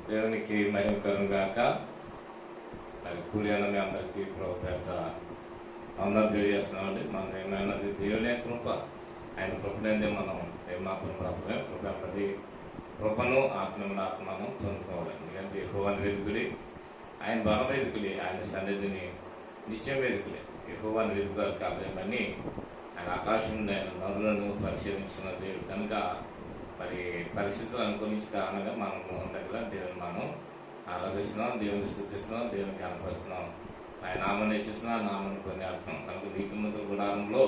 దేవునికి మహిమ కలుగుగాక. మరి కూలి అన్న మీ అందరికీ ప్రభుపేట అందరూ తెలియజేస్తున్నామండి. మనం ఏమైనది దేవుని కృప, ఆయన కృపనేదే మనం ఏమాత్రం ప్రార్థన కృప అన్నది కృపను ఆత్మను మనం పొందుకోవాలి. ఎందుకంటే యెహోవాను వెతుకుడి, ఆయన బలం వెతుకుడి, ఆయన సన్నిధిని నిత్యం వెతుకుడి. యెహోవాను వెతుకుతారు కాబట్టి ఆయన ఆకాశం నదులను పరిశీలించిన దేవుడు కనుక మరి పరిస్థితులు అనుకూలించి కారణంగా మనం దగ్గర దేవుని మనం ఆరాధిస్తున్నాం, దేవుని స్థుతిస్తున్నాం, దేవుని కనపరుస్తున్నాం, ఆయన నామం నేర్చిస్తున్నాం, నామని కొనియాడుతున్నాం. కనుక నీతిమంతుల గుడారంలో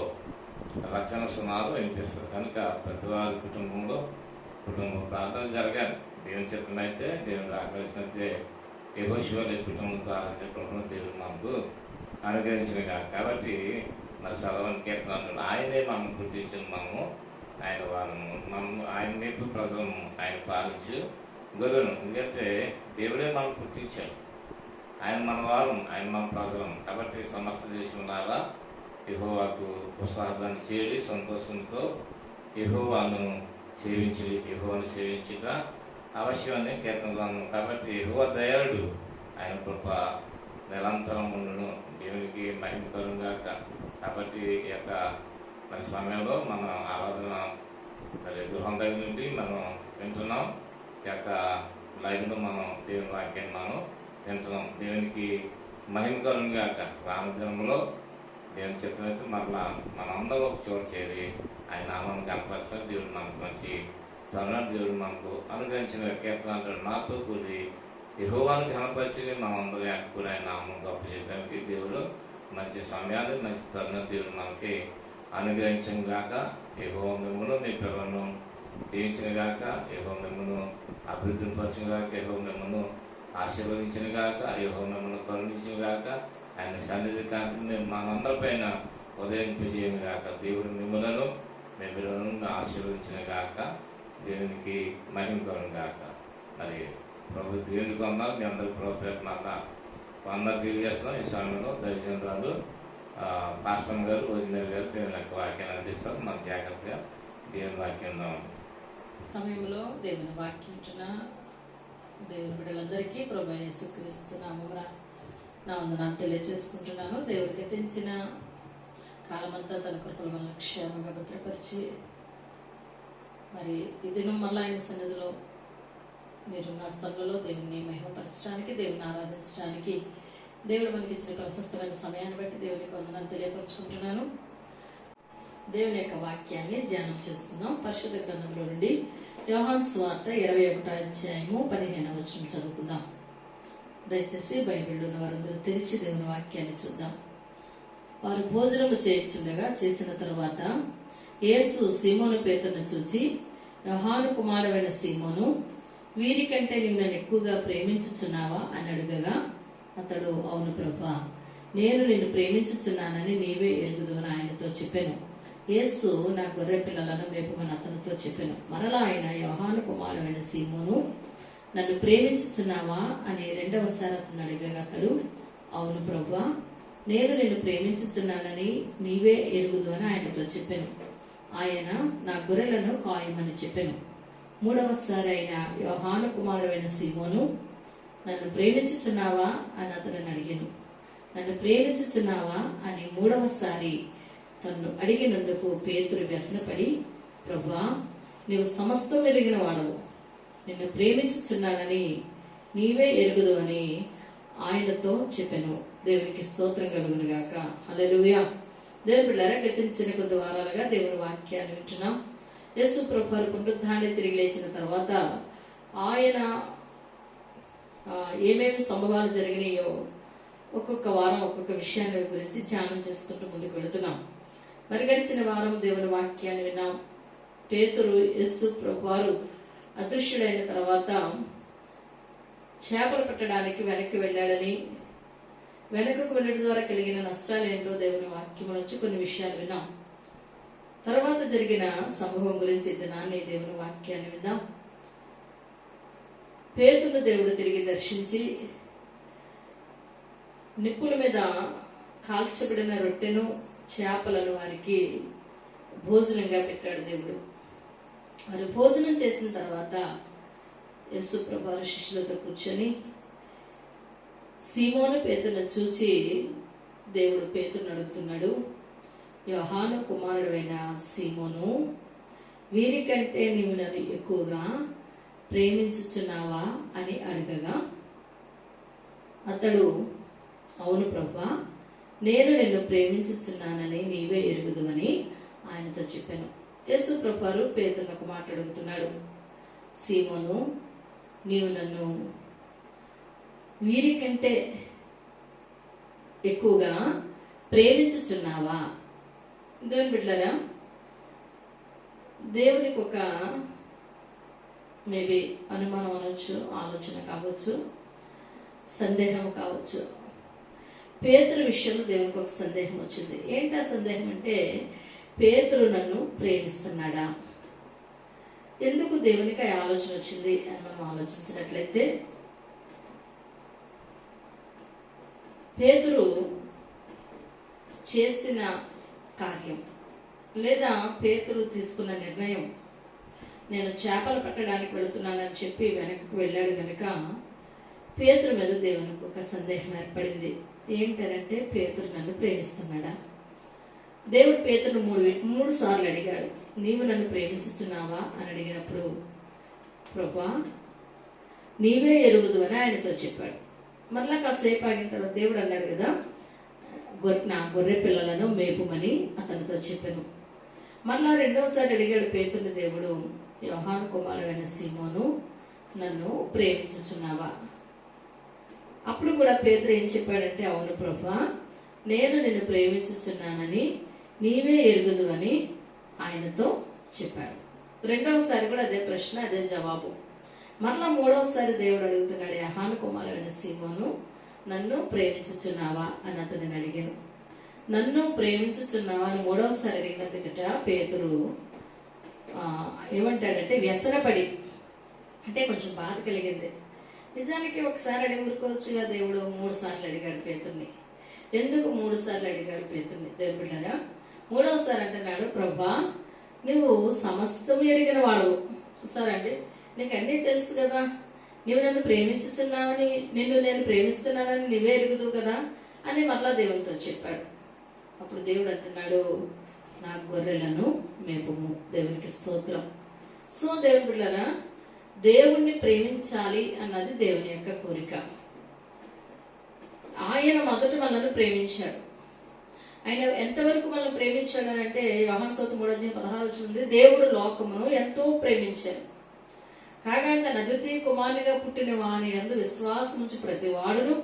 రక్షణ సునాలు వినిపిస్తుంది. కనుక ప్రతి వారి కుటుంబ ప్రార్థన జరగాలి. దేవుని చిత్రం అయితే దేవుని ఆకర్షించినైతే యెహోషువ కుటుంబంతో ఆరాధించే దేవుడు మనకు అనుగ్రహించిన కాబట్టి మరి చదవని కీర్తన ఆయనే మనం గుర్తించిన మనము ఆయన వాళ్ళము మనం ఆయన నేర్పు ప్రజలను ఆయన పాలించు గొర్రెను. ఎందుకంటే దేవుడే మనం పుట్టించాడు, ఆయన మన వారం, ఆయన మన ప్రజలం. కాబట్టి సమస్త దేశం లాగా యెహోవాకు ప్రసాదాన్ని చేరి సంతోషంతో యెహోవాను యెహోవాను సేవించుట అవశ్యమని కీర్తనలు. కాబట్టి యెహోవా దయాళుడు, ఆయన కృప నిరంతరం ఉండును. దేవునికి మహిమ కలుగుగాక. కాబట్టి ఈ యొక్క మరి సమయంలో మనం ఆరాధన మరి గృహం దగ్గర నుండి మనం వింటున్నాం. ఈ యొక్క లైవ్లో మనం దేవుని వాక్యాన్ని మనం వింటున్నాం. దేవునికి మహిమ కలుగుగాక. రామదినంలో దేవుని చిత్రమైతే మరలా మనందరూ ఒక చోట చేరి ఆయన నామాన్ని కనపరిచిన దేవుడు మనకు మంచి తరుణాలు దేవుడు మనకు అనుగ్రహించిన కీర్తన అంటాడు, నాతో కూడి యెహోవాను కనపరిచి మనందరూ కూడా ఆయన నామం గొప్ప చేయడానికి దేవుడు మంచి సమయాలు మంచి తరుణాలు దేవుడు మనకి అనుగ్రహించను గాక. యెహోవా మిమ్మును మీ పిల్లలను దీవించిన గాక. యెహోవా మిమ్మును అభివృద్ధిని పరచిన గాక. యెహోవా మిమ్మును ఆశీర్వదించిన గాక. యెహోవా మిమ్మును కరుణించిన గాక. ఆయన సన్నిధి కాంతిని మనందరిపైన ఉదయింపజేయను గాక. దేవుడు మిమ్మలను మీ పిల్లలను ఆశీర్వదించిన గాక. దేవునికి మహిమ కలుగును గాక. మరి ప్రభు దేవునికి వందనాలు. మీ అందరికి ప్రభు పేరున వందనాలు తెలియజేస్తున్నాం. ఈ సమయంలో దైవజనురాలు పాస్టర్ గారు, ఓజినర్ గారు దేవుని యొక్క వాక్యాన్ని అందిస్తారు. మన జాగ్రత్తగా దేవుని వాక్యం సమయంలో దేవుని వాక్యం దేవుని బిడ్డలందరికీ ప్రభు యేసుక్రీస్తు నామమున నా వందనాలు తెలియజేసుకుంటున్నాను. దేవుడికి తెంచిన కాలమంతా తన కృపల వల్ల క్షేమంగా భద్రపరిచి మరి ఈ దినం మళ్ళీ ఆయన సన్నిధిలో మీరున్న స్థలంలో దేవుని మహిమపరచడానికి, దేవుని ఆరాధించడానికి దేవుడు మనకి ఇచ్చిన ప్రశస్తమైన సమయాన్ని బట్టి దేవునికి వందనాలు తెలియపరుచుకుంటున్నాను. దేవుని యొక్క వాక్యాన్ని ధ్యానం చేసుకుందాం. పరిశుద్ధ గ్రంథంలో నుండి యోహాను సువార్త 21వ అధ్యాయము 15వ వచనం చదువుకుందాం. దయచేసి బైబిల్ ఉన్న వారందరూ తెరిచి దేవుని వాక్యాన్ని చూద్దాం. వారు భోజనము చేయుచుండగా చేసిన తరువాత యేసు సీమోను పేతురును చూచి, యోహాను కుమారుడైన సీమోను, వీరికంటే నీవు నన్ను ఎక్కువగా ప్రేమించుచున్నావా అని అడుగగా అతడు, అవును ప్రభువా, నేను నిన్ను ప్రేమించుచున్నానని నీవే ఎరుగుదువని ఆయనతో చెప్పాను. యేసు నా గొర్రె పిల్లలను మేపమని అతనితో చెప్పాను. మరలా ఆయన, యోహాను కుమారుడైన సీమోను, నన్ను ప్రేమించుచున్నావా అని రెండవసారి అతను అడిగగా అతడు, అవును ప్రభువా, నేను నిన్ను ప్రేమించుచున్నానని నీవే ఎరుగుదువని ఆయనతో చెప్పాను. ఆయన, నా గొర్రెలను కాయమని చెప్పాను. మూడవసారి అయిన యోహాను కుమారుడైన సీమోను, నన్ను ప్రేమించుచున్నావా అని అతనిని అడిగాను. నన్ను ప్రేమించుచున్నావా అని మూడవసారి తన్ను అడిగినందుకు పేతురు వ్యసనపడి, ప్రభువా, నీవు సమస్తం ఎరిగిన వాడవు, నిన్ను ప్రేమించుచున్నానని నీవే ఎరుగుదు అని ఆయనతో చెప్పాను. దేవునికి స్తోత్రం కలుగును గాక. హల్లెలూయా. దేవుని బిడ్డలారా, గతించిన కొద్ది వారాలుగా దేవుని వాక్యాన్ని వింటున్నాం. యేసు ప్రభువు పునరుద్ధాన్ని తిరిగి లేచిన తర్వాత ఆయన ఏమేమి సంభవాలు జరిగినాయో ఒక్కొక్క వారం ఒక్కొక్క విషయాన్ని గురించి ధ్యానం చేసుకుంటూ ముందుకు వెళుతున్నాం. మరి గడిచిన వారం దేవుని వాక్యాన్ని విన్నాం. పేతురు యేసు ప్రభువారు అదృశ్యుడైన తర్వాత చేపలు పట్టడానికి వెనక్కి వెళ్ళాడని, వెనకకు వెళ్ళడం ద్వారా కలిగిన నష్టాలు ఏంటో దేవుని వాక్యం నుంచి కొన్ని విషయాలు విన్నాం. తర్వాత జరిగిన సంభవం గురించి దినాన్ని దేవుని వాక్యాన్ని విందాం. పేతురును దేవుడు తిరిగి దర్శించి నిప్పుల మీద కాల్చబడిన రొట్టెను చేపలను వారికి భోజనంగా పెట్టాడు దేవుడు. వారు భోజనం చేసిన తర్వాత యేసు ప్రభు శిష్యులతో కూర్చొని సీమోను పేతురును చూచి దేవుడు పేతురును అడుగుతున్నాడు, యోహాను కుమారుడైన సీమోను, వీరికంటే నీవు నన్ను ఎక్కువగా ప్రేమించుచున్నావా అని అడగగా అతడు, అవును ప్రభువా, నేను నిన్ను ప్రేమించుచున్నానని నీవే ఎరుగుదువని ఆయనతో చెప్పాను. యేసు ప్రభువారు పేతురును ఒక మాట అడుగుతున్నాడు, సీమోను, నీవు నన్ను వీరికంటే ఎక్కువగా ప్రేమించుచున్నావా? దేవుని బిడ్డలారా, దేవునికి ఒక మేబీ అనుమానం అనొచ్చు, ఆలోచన కావచ్చు, సందేహం కావచ్చు. పేతురు విషయంలో దేవునికి ఒక సందేహం వచ్చింది. ఏంటి ఆ సందేహం అంటే, పేతురు నన్ను ప్రేమిస్తున్నాడా? ఎందుకు దేవునికి ఆ ఆలోచన వచ్చింది అని మనం ఆలోచించినట్లయితే, పేతురు చేసిన కార్యం లేదా పేతురు తీసుకున్న నిర్ణయం, నేను చేపలు పట్టడానికి వెళుతున్నానని చెప్పి వెనక్కి వెళ్ళాడు కనుక పేతురు మీద దేవునికి ఒక సందేహం ఏర్పడింది. ఏంటంటే, పేతురు నన్ను ప్రేమిస్తున్నాడా? దేవుడు పేతురును మూడు సార్లు అడిగాడు, నీవు నన్ను ప్రేమించుచున్నావా అని అడిగినప్పుడు, ప్రభువా, నీవే ఎరుగుదు అని ఆయనతో చెప్పాడు. మళ్ళా కాసేపు ఆగిన తర్వాత దేవుడు అన్నాడు కదా, నా గొర్రె పిల్లలను మేపుమని అతనితో చెప్పాను. మళ్ళా రెండోసారి అడిగాడు పేతురుని దేవుడు, యోహాను కుమారుడైన సీమోను, నన్ను ప్రేమించుచున్నావా? అప్పుడు కూడా పేతురు ఏం చెప్పాడంటే, అవును ప్రభువా, నేను నిన్ను ప్రేమించుచున్నానని నీవే ఎరుగుదు అని ఆయనతో చెప్పాడు. రెండవసారి కూడా అదే ప్రశ్న, అదే జవాబు. మరలా మూడవసారి దేవుడు అడుగుతున్నాడు, యోహాను కుమారుడైన సీమోను, నన్ను ప్రేమించుచున్నావా అని అతనిని అడిగాను. నన్ను ప్రేమించుచున్నావా అని మూడవసారి అడిగినందుకట పేతురు ఏమంటాడంటే, వ్యసనపడి, అంటే కొంచెం బాధ కలిగింది. నిజానికి ఒకసారి అడిగి ఊరుకోవచ్చుగా, దేవుడు 3 సార్లు అడిగాడు పేతుర్ని. ఎందుకు 3 సార్లు అడిగాడు పేతుర్ని? దేవుడు బిడ్డలారా, మూడవసారి అంటున్నాడు, ప్రభువా, నువ్వు సమస్తం ఎరిగిన వాడవు. చూసారండి, నీకు అన్నీ తెలుసు కదా, నీవు నన్ను ప్రేమించుచున్నావని, నిన్ను నేను ప్రేమిస్తున్నానని నువ్వే ఎరుగుదు కదా అని మరలా దేవునితో చెప్పాడు. అప్పుడు దేవుడు అంటున్నాడు, నా గొర్రెలను మేపుము. దేవునికి స్తోత్రం. సో దేవుని బిడ్డలారా, దేవుణ్ణి ప్రేమించాలి అన్నది దేవుని యొక్క కోరిక. ఆయన మొదట మనల్ని ప్రేమించాడు. ఆయన ఎంతవరకు మనల్ని ప్రేమించాడు అని అంటే, యోహాను సువార్త 3:16 ఉంది, దేవుడు లోకమును ఎంతో ప్రేమించాడు, కాగా తన అద్వితీయ కుమారునిగా పుట్టిన వాని యందు విశ్వాసం ఉంచి ప్రతి వాడును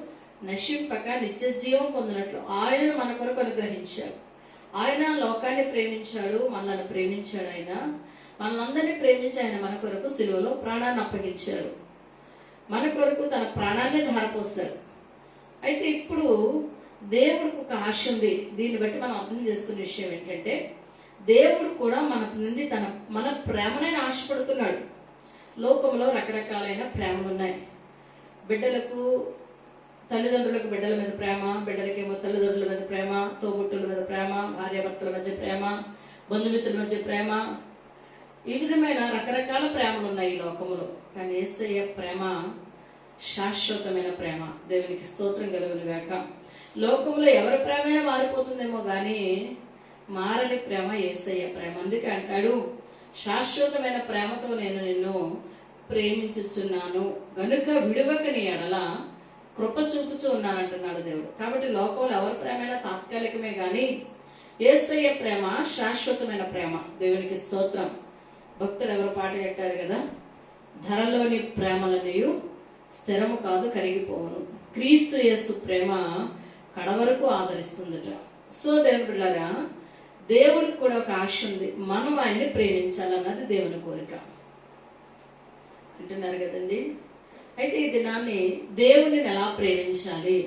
నశింపక నిత్య జీవం పొందినట్లు ఆయనను మన కొరకు అనుగ్రహించాడు. ఆయన లోకాన్ని ప్రేమించాడు, మనల్ని ప్రేమించాడు. ఆయన మనలందరినీ ప్రేమించి ఆయన మన కొరకు సిలువలో ప్రాణాన్ని అప్పగించాడు. మన కొరకు తన ప్రాణాన్ని ధారపోస్తాడు. అయితే ఇప్పుడు దేవుడికి ఒక ఆశ ఉంది. దీన్ని బట్టి మనం అర్థం చేసుకునే విషయం ఏంటంటే, దేవుడు కూడా మన నుండి మన ప్రేమనైనా ఆశపడుతున్నాడు. లోకంలో రకరకాలైన ప్రేమలు ఉన్నాయి. బిడ్డలకు తల్లిదండ్రులకు బిడ్డల మీద ప్రేమ, బిడ్డలకేమో తల్లిదండ్రుల మీద ప్రేమ, తోబుట్టుల మీద ప్రేమ, భార్యాభర్తల మధ్య ప్రేమ, బంధుమిత్రుల మధ్య ప్రేమ, ఈ విధమైన రకరకాల ప్రేమలు ఉన్నాయి ఈ లోకంలో. కానీ యేసయ్య ప్రేమ శాశ్వతమైన ప్రేమ. దేవునికి స్తోత్రం కలుగును గాక. లోకంలో ఎవరి ప్రేమైనా మారిపోతుందేమో కానీ మారని ప్రేమ యేసయ్య ప్రేమ. అందుకే అంటాడు, శాశ్వతమైన ప్రేమతో నేను నిన్ను ప్రేమించుచున్నాను గనుక విడువక నీ ఎడల కృప చూపుచూ ఉన్నానంటున్నాడు దేవుడు. కాబట్టి లోకంలో ఎవరి ప్రేమైనా తాత్కాలికమే కానీ యేసయ్య ప్రేమ శాశ్వతమైన ప్రేమ. దేవునికి స్తోత్రం. భక్తులు ఎవరు పాట కట్టారు కదా, ధరలోని ప్రేమలనియు స్థిరము కాదు కరిగిపోవును, క్రీస్తు యేసు ప్రేమ కడవరకు ఆదరిస్తుందట. సో దేవుని బిడ్డలారా, దేవుడికి కూడా ఒక ఆశ ఉంది, మనం ఆయన్ని ప్రేమించాలన్నది దేవుని కోరిక. అంటున్నారు కదండి. అయితే ఈ దినాన్ని దేవుని ఎలా ప్రేమించాలి,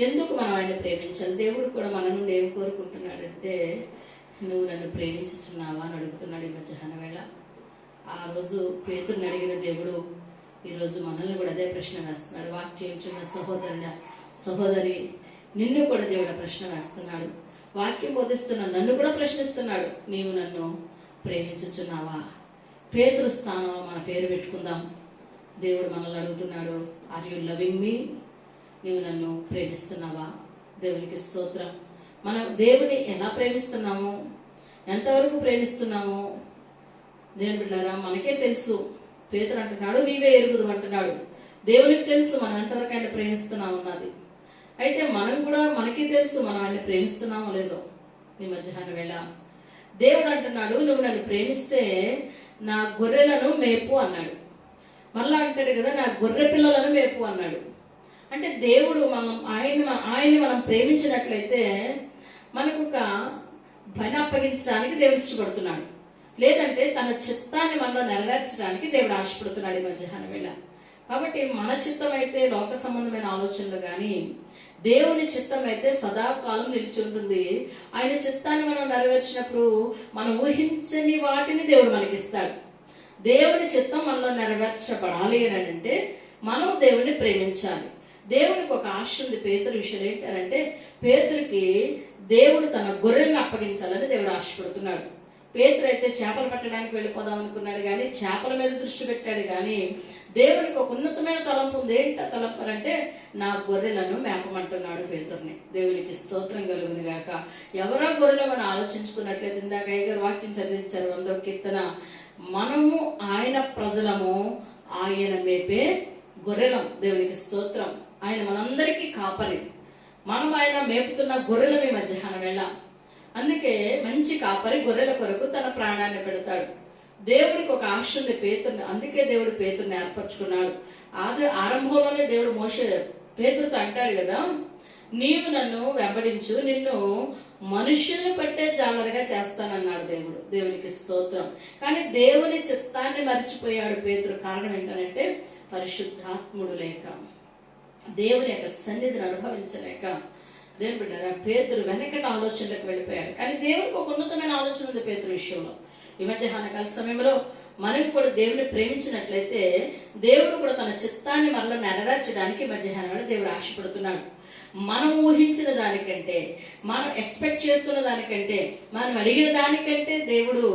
ఎందుకు మనం ఆయన ప్రేమించాలి? దేవుడు కూడా మన నుండి ఏం కోరుకుంటున్నాడంటే, నువ్వు నన్ను ప్రేమించుచున్నావా అని అడుగుతున్నాడు ఈ మధ్యాహ్న వేళ. ఆ రోజు పేతురుని అడిగిన దేవుడు ఈరోజు మనల్ని కూడా అదే ప్రశ్న వేస్తున్నాడు. వాక్యం చిన్న సహోదరి, నిన్ను కూడా దేవుడు ప్రశ్న వేస్తున్నాడు. వాక్యం బోధిస్తున్న నన్ను కూడా ప్రశ్నిస్తున్నాడు, నీవు నన్ను ప్రేమించుచున్నావా? పేతురు స్థానంలో మన పేరు పెట్టుకుందాం. దేవుడు మనల్ని అడుగుతున్నాడు, ఆర్ యు లవింగ్ మీ? నీవు నన్ను ప్రేమిస్తున్నావా? దేవునికి స్తోత్రం. మనం దేవుని ఎలా ప్రేమిస్తున్నాము, ఎంతవరకు ప్రేమిస్తున్నాము? దేవుని బిడ్డలారా, మనకే తెలుసు. పేతురు అంటున్నాడు, నీవే ఎరుగుదు అంటున్నాడు. దేవునికి తెలుసు మనం ఎంతవరకు ఆయన ప్రేమిస్తున్నాం అన్నది. అయితే మనం కూడా మనకి తెలుసు మనం ఆయన ప్రేమిస్తున్నామో లేదో. ఈ మధ్యాహ్నం వేళ దేవుడు అంటున్నాడు, నువ్వు నన్ను ప్రేమిస్తే నా గొర్రెలను మేపు అన్నాడు. మళ్ళా అంటాడు కదా, నా గొర్రె పిల్లలను మేపు అన్నాడు. అంటే దేవుడు ఆయన్ని మనం ప్రేమించినట్లయితే మనకు ఒక పని అప్పగించడానికి దేవుడు ఇష్టపడుతున్నాడు. లేదంటే తన చిత్తాన్ని మనలో నెరవేర్చడానికి దేవుడు ఆశపడుతున్నాడు ఈ మధ్యాహ్నం వేళ. కాబట్టి మన చిత్తం అయితే లోక సంబంధమైన ఆలోచనలు కానీ, దేవుని చిత్తం అయితే సదాకాలం నిలిచి ఉంటుంది. ఆయన చిత్తాన్ని మనం నెరవేర్చినప్పుడు మనం ఊహించని వాటిని దేవుడు మనకిస్తాడు. దేవుని చిత్తం మనలో నెరవేర్చబడాలి అని అంటే మనం దేవుని ప్రేమించాలి. దేవునికి ఒక ఆశ ఉంది. పేతురు విషయం ఏంటంటే, పేతురికి దేవుడు తన గొర్రెలను అప్పగించాలని దేవుడు ఆశపడుతున్నాడు. పేతురు అయితే చేపలు పట్టడానికి వెళ్ళిపోదాం అనుకున్నాడు కానీ చేపల మీద దృష్టి పెట్టాడు. కానీ దేవునికి ఒక ఉన్నతమైన తలంపు ఉంది. ఏంటి తలంపు అంటే, నా గొర్రెలను మేపమంటున్నాడు పేతుర్ని. దేవునికి స్తోత్రం కలుగును గాక. ఎవరో గొర్రెలు మనం ఆలోచించుకున్నట్లయితే, ఇందాక అయ్యగారు వాక్యం చదివించారు 100వ కీర్తన, మనము ఆయన ప్రజలము, ఆయన మేపే గొర్రెలం. దేవునికి స్తోత్రం. ఆయన మనందరికీ కాపరి. మనం ఆయన మేపుతున్న గొర్రెలం ఈ మధ్యాహ్నం వేళ. అందుకే మంచి కాపరి గొర్రెల కొరకు తన ప్రాణాన్ని పెడతాడు. దేవుడికి ఒక ఆశ ఉంది పేతుర్ని. అందుకే దేవుడు పేతుర్ని ఏర్పరచుకున్నాడు. ఆరంభంలోనే దేవుడు పేతురుతో అంటాడు కదా, నీవు నన్ను వెంబడించు, నిన్ను మనుష్యులను పట్టే జాలరుగా చేస్తానన్నాడు దేవుడు. దేవునికి స్తోత్రం. కానీ దేవుని చిత్తాన్ని మర్చిపోయాడు పేతురు. కారణం ఏంటంటే, పరిశుద్ధాత్ముడు లేక, దేవుని యొక్క సన్నిధిని అనుభవించలేక. దేవుని బిడ్డారా, పేతురు వెనకటి ఆలోచనలకు వెళ్ళిపోయాడు. కానీ దేవునికి ఒక ఉన్నతమైన ఆలోచన ఉంది పేతురు విషయంలో. ఈ మధ్యాహ్న కాల సమయంలో మనం కూడా దేవుని ప్రేమించినట్లయితే దేవుడు కూడా తన చిత్తాన్ని మనలో నెరవేర్చడానికి మధ్యాహ్నం వేళ దేవుడు ఆశపడుతున్నాడు. మనం ఊహించిన దానికంటే, మనం ఎక్స్పెక్ట్ చేస్తున్న దానికంటే, మనం అడిగిన దానికంటే దేవుడు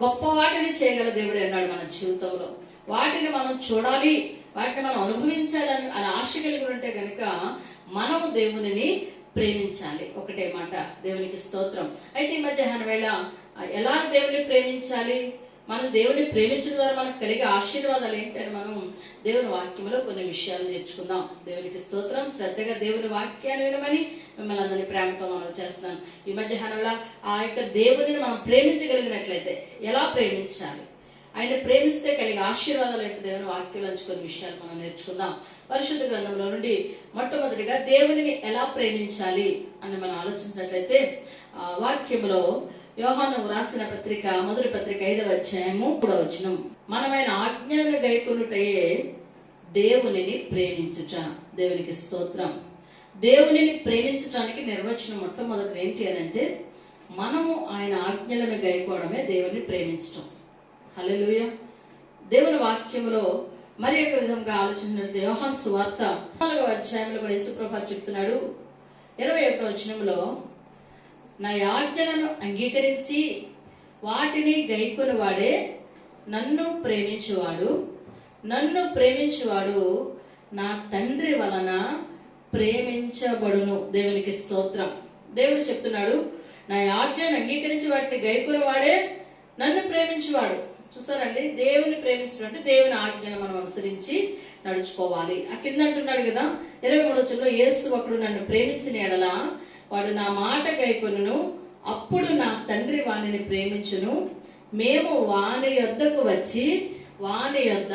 గొప్ప వాటిని చేయగల దేవుడు అన్నాడు మన జీవితంలో. వాటిని మనం చూడాలి, వాటిని మనం అనుభవించాలని అని ఆశ కలిగి ఉంటే కనుక మనము దేవునిని ప్రేమించాలి. ఒకటే మాట. దేవునికి స్తోత్రం. అయితే ఈ మధ్యాహ్నం వేళ ఎలా దేవుని ప్రేమించాలి? మనం దేవుని ప్రేమించడం ద్వారా మనకు కలిగే ఆశీర్వాదాలు ఏంటని మనం దేవుని వాక్యంలో కొన్ని విషయాలు నేర్చుకుందాం. దేవునికి స్తోత్రం. శ్రద్ధగా దేవుని వాక్యాన్ని వినమని మిమ్మల్ని అందరినీ ప్రేమతో మనం చేస్తున్నాను. ఈ మధ్యాహ్నంలో ఆ యొక్క దేవుని మనం ప్రేమించగలిగినట్లయితే ఎలా ప్రేమించాలి, ఆయన ప్రేమిస్తే కలిగే ఆశీర్వాదాలు ఏంటి, దేవుని వాక్యంలో కొన్ని విషయాలు మనం నేర్చుకుందాం. పరిశుద్ధ గ్రంథంలో నుండి మొట్టమొదటిగా దేవునిని ఎలా ప్రేమించాలి అని మనం ఆలోచించినట్లయితే వాక్యంలో యోహాను రాసిన పత్రిక మొదటి పత్రిక 5వ అధ్యాయము 3వ వచనం, మనమైన ఆజ్ఞలను గైకొనుటయే దేవునిని ప్రేమించుట. దేవునికి స్తోత్రం. దేవునిని ప్రేమించడానికి నిర్వచనం మొట్టమొదటి ఏంటి అని అంటే, మనము ఆయన ఆజ్ఞలను గైకోవడమే దేవుని ప్రేమించటం. హల్లెలూయా. దేవుని వాక్యంలో మరి ఒక విధంగా ఆలోచించినట్లయితే యోహాను సువార్త 4వ అధ్యాయంలో కూడా యేసుప్రభువు చెప్తున్నాడు 21వ వచనంలో, నా ఆజ్ఞలను అంగీకరించి వాటిని గైకొని వాడే నన్ను ప్రేమించువాడు, నన్ను ప్రేమించువాడు నా తండ్రి వలన ప్రేమించబడును. దేవునికి స్తోత్రం. దేవుడు చెప్తున్నాడు, నా ఆజ్ఞను అంగీకరించి వాటిని గైకొని వాడే నన్ను ప్రేమించువాడు. చూసారండి, దేవుని ప్రేమించడం అంటే దేవుని ఆజ్ఞను మనం అనుసరించి నడుచుకోవాలి. ఆ కింద అంటున్నాడు కదా 23వ వచనంలో, యేసు ఒకడు నన్ను ప్రేమించిన ఎడల వాడు నా మాట గైకొనును, అప్పుడు నా తండ్రి వానిని ప్రేమించును, మేము వాని యొద్దకు వచ్చి వాని యొద్ద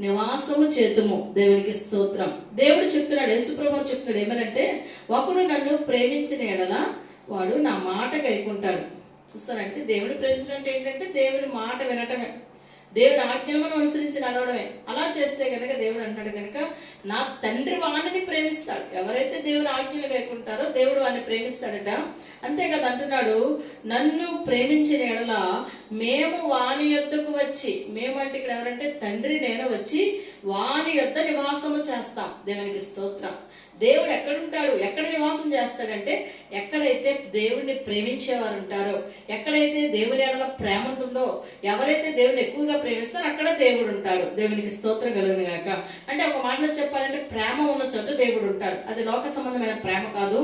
నివాసము చేతుము. దేవునికి స్తోత్రం. దేవుడు చెప్తున్నాడు, యేసుప్రభువు చెప్తున్నాడు ఏమనంటే, ఒకడు నన్ను ప్రేమించిన ఎడల వాడు నా మాట గైకుంటాడు. చూస్తారంటే దేవుని ప్రేమించడం అంటే ఏంటంటే దేవుని మాట వినటమే, దేవుని ఆజ్ఞను మనం అనుసరించి నడవడమే. అలా చేస్తే కనుక దేవుడు అంటాడు కనుక నా తండ్రి వాణిని ప్రేమిస్తాడు. ఎవరైతే దేవుని ఆజ్ఞలు గైకుంటారో దేవుడు వాడిని ప్రేమిస్తాడట. అంతేకాదు అంటున్నాడు, నన్ను ప్రేమించిన ఎడల మేము వాని యొద్దకు వచ్చి, మేము అంటే ఇక్కడ ఎవరంటే తండ్రి నేను వచ్చి వాని యొద్ద నివాసము చేస్తాం. దేవునికి స్తోత్రం. దేవుడు ఎక్కడుంటాడు, ఎక్కడ నివాసం చేస్తాడంటే ఎక్కడైతే దేవుడిని ప్రేమించేవారు ఉంటారో, ఎక్కడైతే దేవుని ఎడల ప్రేమ ఉంటుందో, ఎవరైతే దేవుని ఎక్కువగా ప్రేమిస్తే ప్రేమిస్తాను అక్కడ దేవుడు ఉంటాడు. దేవునికి స్తోత్రం కలుగును గాక. అంటే ఒక మాటలో చెప్పాలంటే ప్రేమ ఉన్న చోట దేవుడు ఉంటాడు. అది లోక సంబంధమైన ప్రేమ కాదు.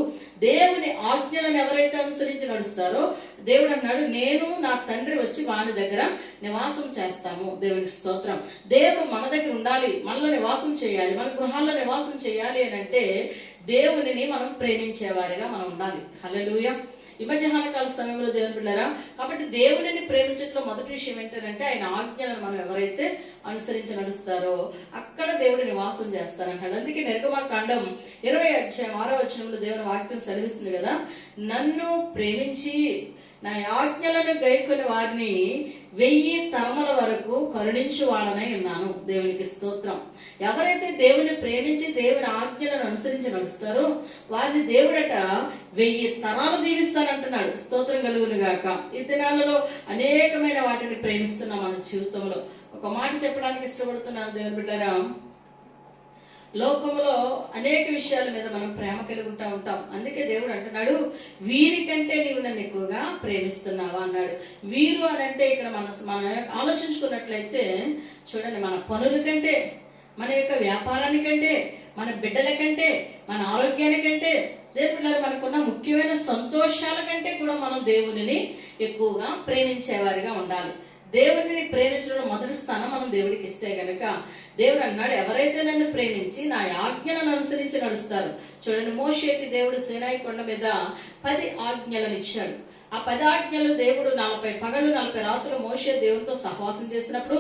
దేవుని ఆజ్ఞలను ఎవరైతే అనుసరించి నడుస్తారో దేవుడు అన్నాడు, నేను నా తండ్రి వచ్చి వాని దగ్గర నివాసం చేస్తాము. దేవునికి స్తోత్రం. దేవుడు మన దగ్గర ఉండాలి, మనలో నివాసం చేయాలి, మన గృహాల్లో నివాసం చేయాలి అని అంటే దేవునిని మనం ప్రేమించేవారిగా మనం ఉండాలి. హల్లెలూయా. ఈ మధ్యాహ్న కాల సమయంలో దేవుని బిడ్డలారా, కాబట్టి దేవునిని ప్రేమించట్లో మొదటి విషయం ఏంటంటే ఆయన ఆజ్ఞలను మనం ఎవరైతే అనుసరించి నడుస్తారో అక్కడ దేవుడు నివాసం చేస్తారంటాడు. అందుకే నిర్గమకాండం 20:6 దేవుని వాక్యం సెలవిస్తుంది కదా, నన్ను ప్రేమించి నా ఆజ్ఞలను గైకొని వారిని 1000 తరముల వరకు కరుణించువాడనై ఉన్నాను. దేవునికి స్తోత్రం. ఎవరైతే దేవుని ప్రేమించి దేవుని ఆజ్ఞలను అనుసరించి నడుస్తారో వారిని దేవుడట 1000 తరాలు దీవిస్తానంటున్నాడు. స్తోత్రం కలుగును గాక. ఈ దినాలలో అనేకమైన వాటిని ప్రేమిస్తున్నాం మన జీవితంలో. ఒక మాట చెప్పడానికి ఇష్టపడుతున్నాను దేవుని బిడ్డలారా, లోకంలో అనేక విషయాల మీద మనం ప్రేమ కలిగి ఉంటాం. అందుకే దేవుడు అంటున్నాడు, వీరికంటే నీవు నన్ను ఎక్కువగా ప్రేమిస్తున్నావా అన్నాడు. వీరు అని అంటే ఇక్కడ మన ఆలోచించుకున్నట్లయితే చూడండి, మన పనుల కంటే, మన యొక్క వ్యాపారానికంటే, మన బిడ్డల కంటే, మన ఆరోగ్యానికంటే, దేవుడు మనకున్న ముఖ్యమైన సంతోషాల కంటే కూడా మనం దేవునిని ఎక్కువగా ప్రేమించేవారిగా ఉండాలి. దేవుడిని ప్రేమించడం మొదటి స్థానం మనం దేవుడికి ఇస్తే గనక దేవుడు అన్నాడు, ఎవరైతే నన్ను ప్రేమించి నా ఆజ్ఞలను అనుసరించి నడుస్తారు. చూడండి, మోషేకి దేవుడు సీనాయి కొండ మీద 10 ఆజ్ఞలను ఇచ్చాడు. ఆ 10 ఆజ్ఞలు దేవుడు 40 పగలు 40 రాత్రులు మోషే దేవుడితో సహవాసం చేసినప్పుడు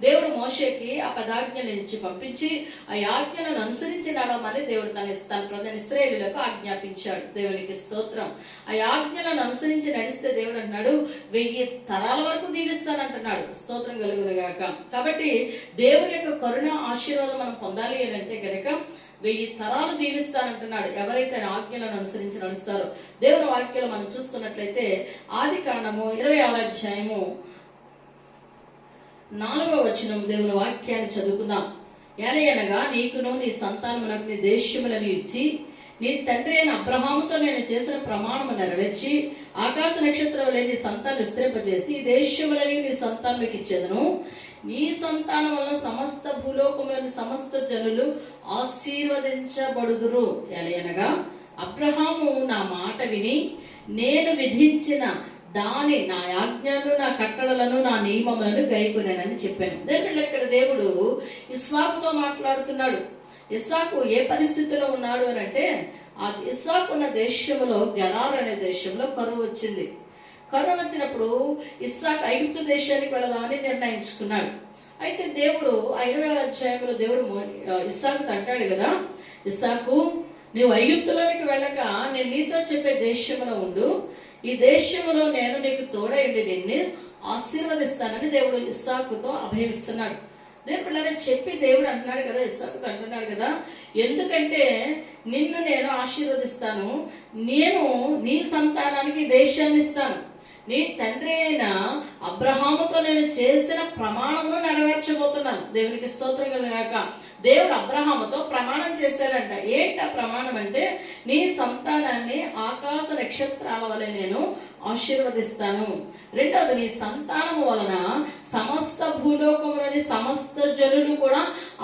దేవుడు మోషేకి ఆ 10 ఆజ్ఞలను ఇచ్చి పంపించి ఆ ఆజ్ఞలను అనుసరించి నడవమని దేవుడు తన ప్రజల ఇశ్రాయేలులకు ఆజ్ఞాపించాడు. దేవునికి స్తోత్రం. ఆ ఆజ్ఞలను అనుసరించి నడిస్తే దేవుడు అన్నాడు 1000 తరాల వరకు దీవిస్తానంటున్నాడు. స్తోత్రం కలుగును గాక. కాబట్టి దేవుని యొక్క కరుణ ఆశీర్వాదం మనం పొందాలి అని అంటే గనక 1000 తరాలు దీవిస్తానంటున్నాడు ఎవరైతే ఆజ్ఞలను అనుసరించి నడుస్తారో. దేవుని వాక్యాలు మనం చూసుకున్నట్లయితే ఆదికాండము 26:4 దేవుని వాక్యాన్ని చదువుకుందాం. ఎలయనగా నీకును నీ సంతానమునకు నీ దేశములను ఇచ్చి నీ తండ్రి అయిన అబ్రహాముతో నేను చేసిన ప్రమాణము నెరవేర్చి ఆకాశ నక్షత్రములే నీ సంతానం విస్తరింపజేసి ఈ దేశములని నీ సంతానములకు ఇచ్చేదను. నీ సంతానం వల్ల సమస్త భూలోకములోని సమస్త జనులు ఆశీర్వదించబడుదురు. ఎలయనగా అబ్రహాము నా మాట విని నేను విధించిన దాని నా ఆజ్ఞలను నా కట్టడలను నా నియమములను గైకొనేనని చెప్పాను. దేవుడు ఇక్కడ దేవుడు ఇస్సాకుతో మాట్లాడుతున్నాడు. ఇస్సాకు ఏ పరిస్థితిలో ఉన్నాడు అని అంటే, ఆ ఇస్సాకు ఉన్న దేశంలో గెరార్ అనే దేశంలో కరువు వచ్చింది. కరువు వచ్చినప్పుడు ఇస్సాకు ఐగుప్తు దేశానికి వెళదామని నిర్ణయించుకున్నాడు. అయితే దేవుడు 26 దేవుడు ఇస్సాకుతో అంటాడు కదా, ఇస్సాకు నువ్వు ఐగుప్తులోనికి వెళ్ళక నేను నీతో చెప్పే దేశంలో ఉండు, ఈ దేశంలో నేను నీకు తోడైండి నిన్ను ఆశీర్వదిస్తానని దేవుడు ఇస్సాకుతో అభయమిస్తున్నాడు. దేవుడు చెప్పి దేవుడు అంటున్నాడు కదా, ఇస్సాకుతో అంటున్నాడు కదా, ఎందుకంటే నిన్ను నేను ఆశీర్వదిస్తాను, నేను నీ సంతానానికి దేశాన్ని ఇస్తాను, నీ తండ్రి అయిన అబ్రహాముతో నేను చేసిన ప్రమాణమును నెరవేర్చబోతున్నాను. దేవునికి స్తోత్రం కలుగాక. దేవుడు అబ్రహాముతో ప్రమాణం చేశాడంట. ఏంటి ఆ ప్రమాణం అంటే, నీ సంతానాన్ని ఆకాశ నక్షత్రాల వలె నేను ఆశీర్వదిస్తాను. రెండవది, నీ సంతానము వలన సమస్త భూలోకములని సమస్త జనులు కూడా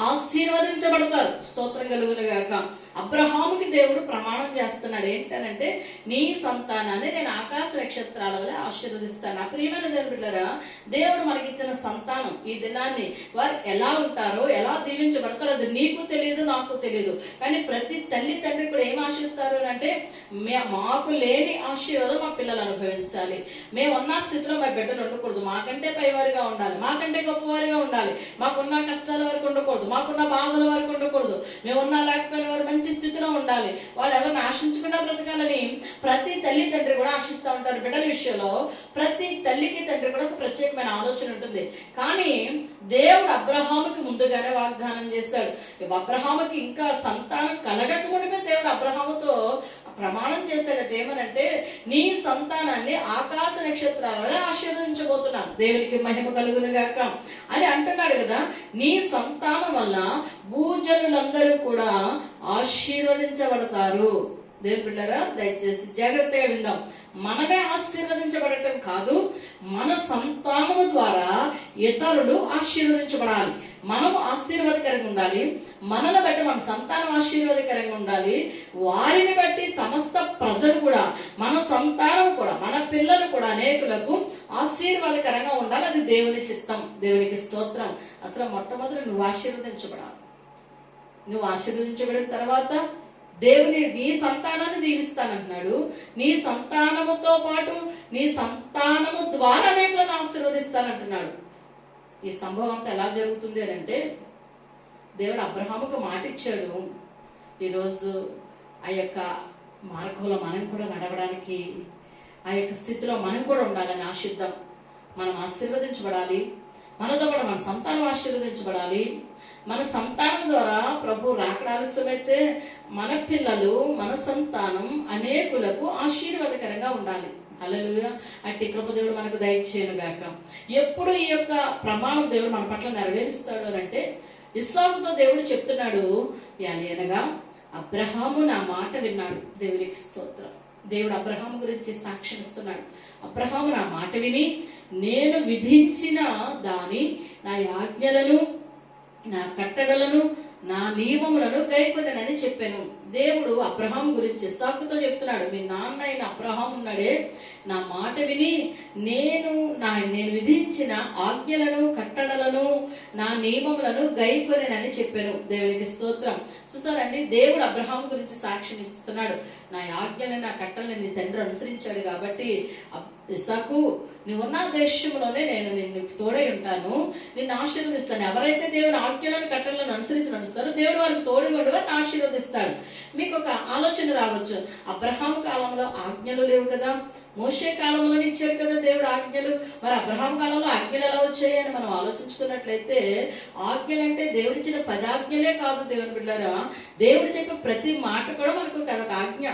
ఆశీర్వదించబడతారు. స్తోత్రం కలుగునుగాక. అబ్రహాముకి దేవుడు ప్రమాణం చేస్తున్నాడు. ఏంటనంటే, నీ సంతానాన్ని నేను ఆకాశ నక్షత్రాల వల్ల ఆశీర్వదిస్తాను. ఆ ప్రియమైన దేవుని బిడ్డలారా, దేవుడు మనకిచ్చిన సంతానం ఈ దినాన్ని వారు ఎలా ఉంటారో, ఎలా దీవించబడతారో అది నీకు తెలియదు, నాకు తెలియదు. కానీ ప్రతి తల్లి తండ్రి కూడా ఏం ఆశిస్తారు అంటే, మాకు లేని ఆశీర్వాదం మా పిల్లలు అనుభవించాలి, మేము ఉన్న స్థితిలో మా బిడ్డలు ఉండకూడదు, మాకంటే పైవారిగా ఉండాలి, మాకంటే గొప్పవారిగా ఉండాలి, మాకున్న కష్టాల వరకు ఉండకూడదు, మాకున్న బాధల వరకు ఉండకూడదు, మేమున్నా లేకపోయిన వారు మంచి స్థితిలో ఉండాలి, వాళ్ళు ఎవరిని ఆశించకుండా బ్రతకాలని ప్రతి తల్లి తండ్రి కూడా ఆశిస్తూ ఉంటారు. బిడ్డల విషయంలో ప్రతి తల్లికి తండ్రి కూడా ఒక ప్రత్యేకమైన ఆలోచన ఉంటుంది. కానీ దేవుడు అబ్రహాముకి ముందుగానే వాగ్దానం చేశాడు. అబ్రహాముకి ఇంకా సంతానం కలగక మునిపే దేవుడు అబ్రహాముతో ప్రమాణం చేశాడట. ఏమనంటే, నీ సంతానాన్ని ఆకాశ నక్షత్రాలలో ఆశీర్వదించబోతున్నాను, దేవునికి మహిమ కలుగును గాక అని అంటున్నాడు కదా. నీ సంతానం వల్ల భూజనులందరూ కూడా ఆశీర్వదించబడతారు. దేవుని బిడ్డలారా దయచేసి జాగ్రత్తగా విందాం. మనమే ఆశీర్వదించబడటం కాదు, మన సంతానము ద్వారా ఇతరులు ఆశీర్వదించబడాలి. మనము ఆశీర్వాదకరంగా ఉండాలి, మనల్ని బట్టి మన సంతానం ఆశీర్వాదకరంగా ఉండాలి. వారిని బట్టి సమస్త ప్రజలు కూడా, మన సంతానం కూడా, మన పిల్లలు కూడా అనేకులకు ఆశీర్వాదకరంగా ఉండాలి. అది దేవుని చిత్తం. దేవునికి స్తోత్రం. అసలు మొట్టమొదటి నువ్వు ఆశీర్వదించబడాలి. నువ్వు ఆశీర్వదించబడిన తర్వాత దేవుని నీ సంతానాన్ని దీవిస్తానంటున్నాడు. నీ సంతానముతో పాటు నీ సంతానము ద్వారా అనేకులను ఆశీర్వదిస్తానంటున్నాడు. ఈ సంభవం అంతా ఎలా జరుగుతుంది అని అంటే, దేవుడు అబ్రహాముకు మాట ఇచ్చాడు. ఈరోజు ఆ యొక్క మార్గంలో మనం కూడా నడవడానికి, ఆ యొక్క స్థితిలో మనం కూడా ఉండాలని ఆశిద్దాం. మనం ఆశీర్వదించబడాలి, మనతో కూడా మన సంతానం ఆశీర్వదించబడాలి. మన సంతానం ద్వారా ప్రభు రాకడ ఆలస్యమైతే మన పిల్లలు, మన సంతానం అనేకులకు ఆశీర్వాదకరంగా ఉండాలి. హల్లెలూయా. అట్టి కృప దేవుడు మనకు దయచేయను గాక. ఎప్పుడు ఈ యొక్క ప్రమాణం దేవుడు మన పట్ల నెరవేరుస్తాడు అని అంటే, ఇస్సాకుతో దేవుడు చెప్తున్నాడు, అనగా అబ్రహాము నా మాట విన్నాడు. దేవునికి స్తోత్రం. దేవుడు అబ్రహాము గురించి సాక్ష్యం ఇస్తున్నాడు. అబ్రహాము నా మాట విని నేను విధించిన దాని, నా ఆజ్ఞలను, నా కట్టడలను, నా నియమములను గైకొనని చెప్పాను. దేవుడు అబ్రహాం గురించి ఇస్సాకుతో చెప్తున్నాడు, మీ నాన్న అయిన అబ్రహాం ఉన్నాడే, నా మాట విని నేను విధించిన ఆజ్ఞలను, కట్టడలను, నా నియమములను గైకొనని చెప్పాను. దేవునికి స్తోత్రం. చూసారండి, దేవుడు అబ్రహాం గురించి సాక్ష్యం ఇస్తున్నాడు. నా ఆజ్ఞలను, నా కట్టలను నీ తండ్రి అనుసరించాడు కాబట్టి ఇస్సాకు, నీవున్న దేశంలోనే నేను నిన్ను తోడై ఉంటాను, నిన్ను ఆశీర్వదిస్తాను. ఎవరైతే దేవుని ఆజ్ఞలను, కట్టలను అనుసరించి నడుస్తారో దేవుడు వారికి తోడుగా ఉండి వారిని ఆశీర్వదిస్తాడు. మీకు ఒక ఆలోచన రావచ్చు, అబ్రహాం కాలంలో ఆజ్ఞలు లేవు కదా, మోషే కాలంలో ఇచ్చాడు కదా దేవుడు ఆజ్ఞలు, మరి అబ్రహాం కాలంలో ఆజ్ఞలు ఎలా వచ్చాయి అని మనం ఆలోచించుకున్నట్లయితే, ఆజ్ఞలు అంటే దేవుడిచ్చిన 10 ఆజ్ఞలే కాదు దేవుని బిడ్డలారా, దేవుడు చెప్పే ప్రతి మాట కూడా మనకు ఒక ఆజ్ఞ.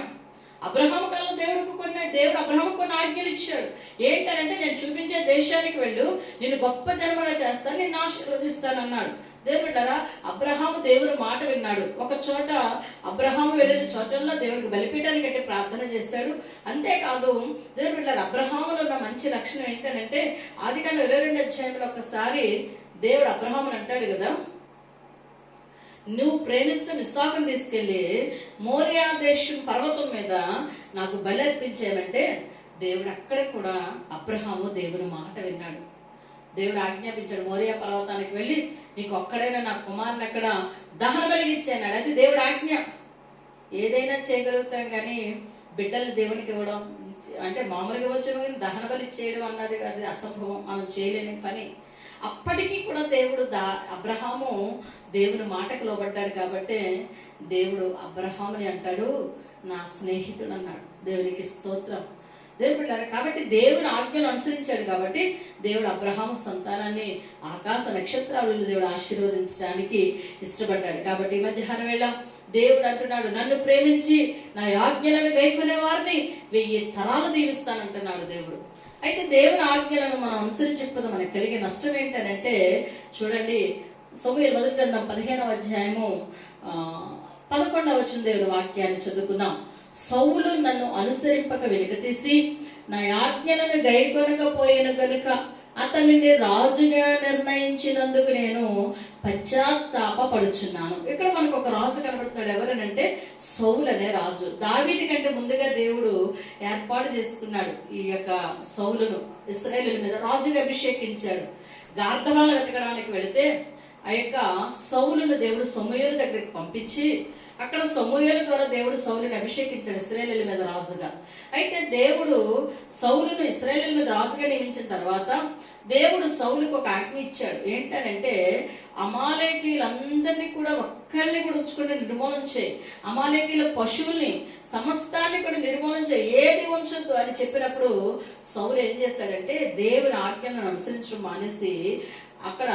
అబ్రహాము కాలంలో దేవుడు అబ్రహాముకు కొన్ని ఆజ్ఞలు ఇచ్చాడు. ఏంటంటే, నేను చూపించే దేశానికి వెళ్ళు, నిన్ను గొప్ప జన్మగా చేస్తాను, నిన్ను ఆశీర్వదిస్తానన్నాడు. దేవుడు బిడ్డలారా, అబ్రహాము దేవుని మాట విన్నాడు. ఒక చోట అబ్రహాము వెళ్ళిన చోటల్లో దేవుడికి బలిపీఠానికి కట్టి ప్రార్థన చేశాడు. అంతేకాదు దేవుడు బిడ్డలారా, అబ్రహాములో ఉన్న మంచి లక్షణం ఏంటంటే, ఆదికాండం 22వ అధ్యాయంలో ఒకసారి దేవుడు అబ్రహాముని అంటాడు కదా, నువ్వు ప్రేమిస్తున్న ఇస్సాకును తీసుకెళ్లి మోరియా దేశం పర్వతం మీద నాకు బలి అర్పించేమంటే, దేవుడు అక్కడ కూడా అబ్రహాము దేవుని మాట విన్నాడు. దేవుడు ఆజ్ఞాపించాడు, మోరియా పర్వతానికి వెళ్ళి నీకు ఒక్కడైనా నా కుమారుని అక్కడ దహన బలిగిచ్చాడు. అది దేవుడు ఆజ్ఞ. ఏదైనా చేయగలుగుతాం కానీ బిడ్డలు దేవునికి ఇవ్వడం అంటే మామూలుగా వచ్చి దహన బలి చేయడం అన్నది అది అసంభవం, మనం చేయలేని పని. అప్పటికీ కూడా దేవుడు అబ్రహాము దేవుని మాటకు లోబడ్డాడు కాబట్టి దేవుడు అబ్రహాముని అంటాడు, నా స్నేహితుడు అన్నాడు. దేవునికి స్తోత్రం. దేవుడు బిడ్డలారా, కాబట్టి దేవుని ఆజ్ఞలు అనుసరించాడు కాబట్టి దేవుడు అబ్రహాము సంతానాన్ని ఆకాశ నక్షత్రాలను దేవుడు ఆశీర్వదించడానికి ఇష్టపడ్డాడు. కాబట్టి ఈ మధ్యాహ్నం వేళ దేవుడు అంటున్నాడు, నన్ను ప్రేమించి నా ఆజ్ఞలను గైకొనే వారిని 1000 తరాలు దీవిస్తానంటున్నాడు దేవుడు. అయితే దేవుని ఆజ్ఞలను మనం అనుసరించకపోతే మనకు కలిగే నష్టం ఏంటంటే, చూడండి, సమూయేలు మొదటి గ్రంథం 15వ అధ్యాయము 11వ వచనం దేవుని వాక్యాన్ని చదువుకుందాం. సౌలు నన్ను అనుసరింపక వెనుక తీసి నా ఆజ్ఞలను గైకొనకపోయాను గనుక అతనిని రాజుగా నిర్ణయించినందుకు నేను పశ్చాత్తాపపడుచున్నాను. ఇక్కడ మనకు ఒక రాజు కనబడుతున్నాడు. ఎవరనంటే సౌలు అనే రాజు. దావీదు కంటే ముందుగా దేవుడు ఏర్పాటు చేసుకున్నాడు ఈ యొక్క సౌలును, ఇశ్రాయేలు మీద రాజుగా అభిషేకించాడు. గార్ధవాలను వెతకడానికి వెళితే ఆ యొక్క సౌలును దేవుడు సమూయేలు దగ్గరికి పంపించి అక్కడ సమూయేలు ద్వారా దేవుడు సౌలుని అభిషేకించాడు ఇశ్రాయేలు మీద రాజుగా. అయితే దేవుడు సౌలును ఇశ్రాయేలు మీద రాజుగా నియమించిన తర్వాత దేవుడు సౌలుకు ఒక ఆజ్ఞ ఇచ్చాడు. ఏంటనంటే, అమాలేకీలందరినీ కూడా ఒక్కరిని కూడా ఉంచుకుంటే నిర్మూలన చేయి, అమాలేకీల పశువుల్ని సమస్తాన్ని కూడా నిర్మూలన చేయి, ఏది ఉంచొద్దు అని చెప్పినప్పుడు సౌలు ఏం చేశాడంటే దేవుని ఆజ్ఞలను అనుసరించడం మానేసి అక్కడ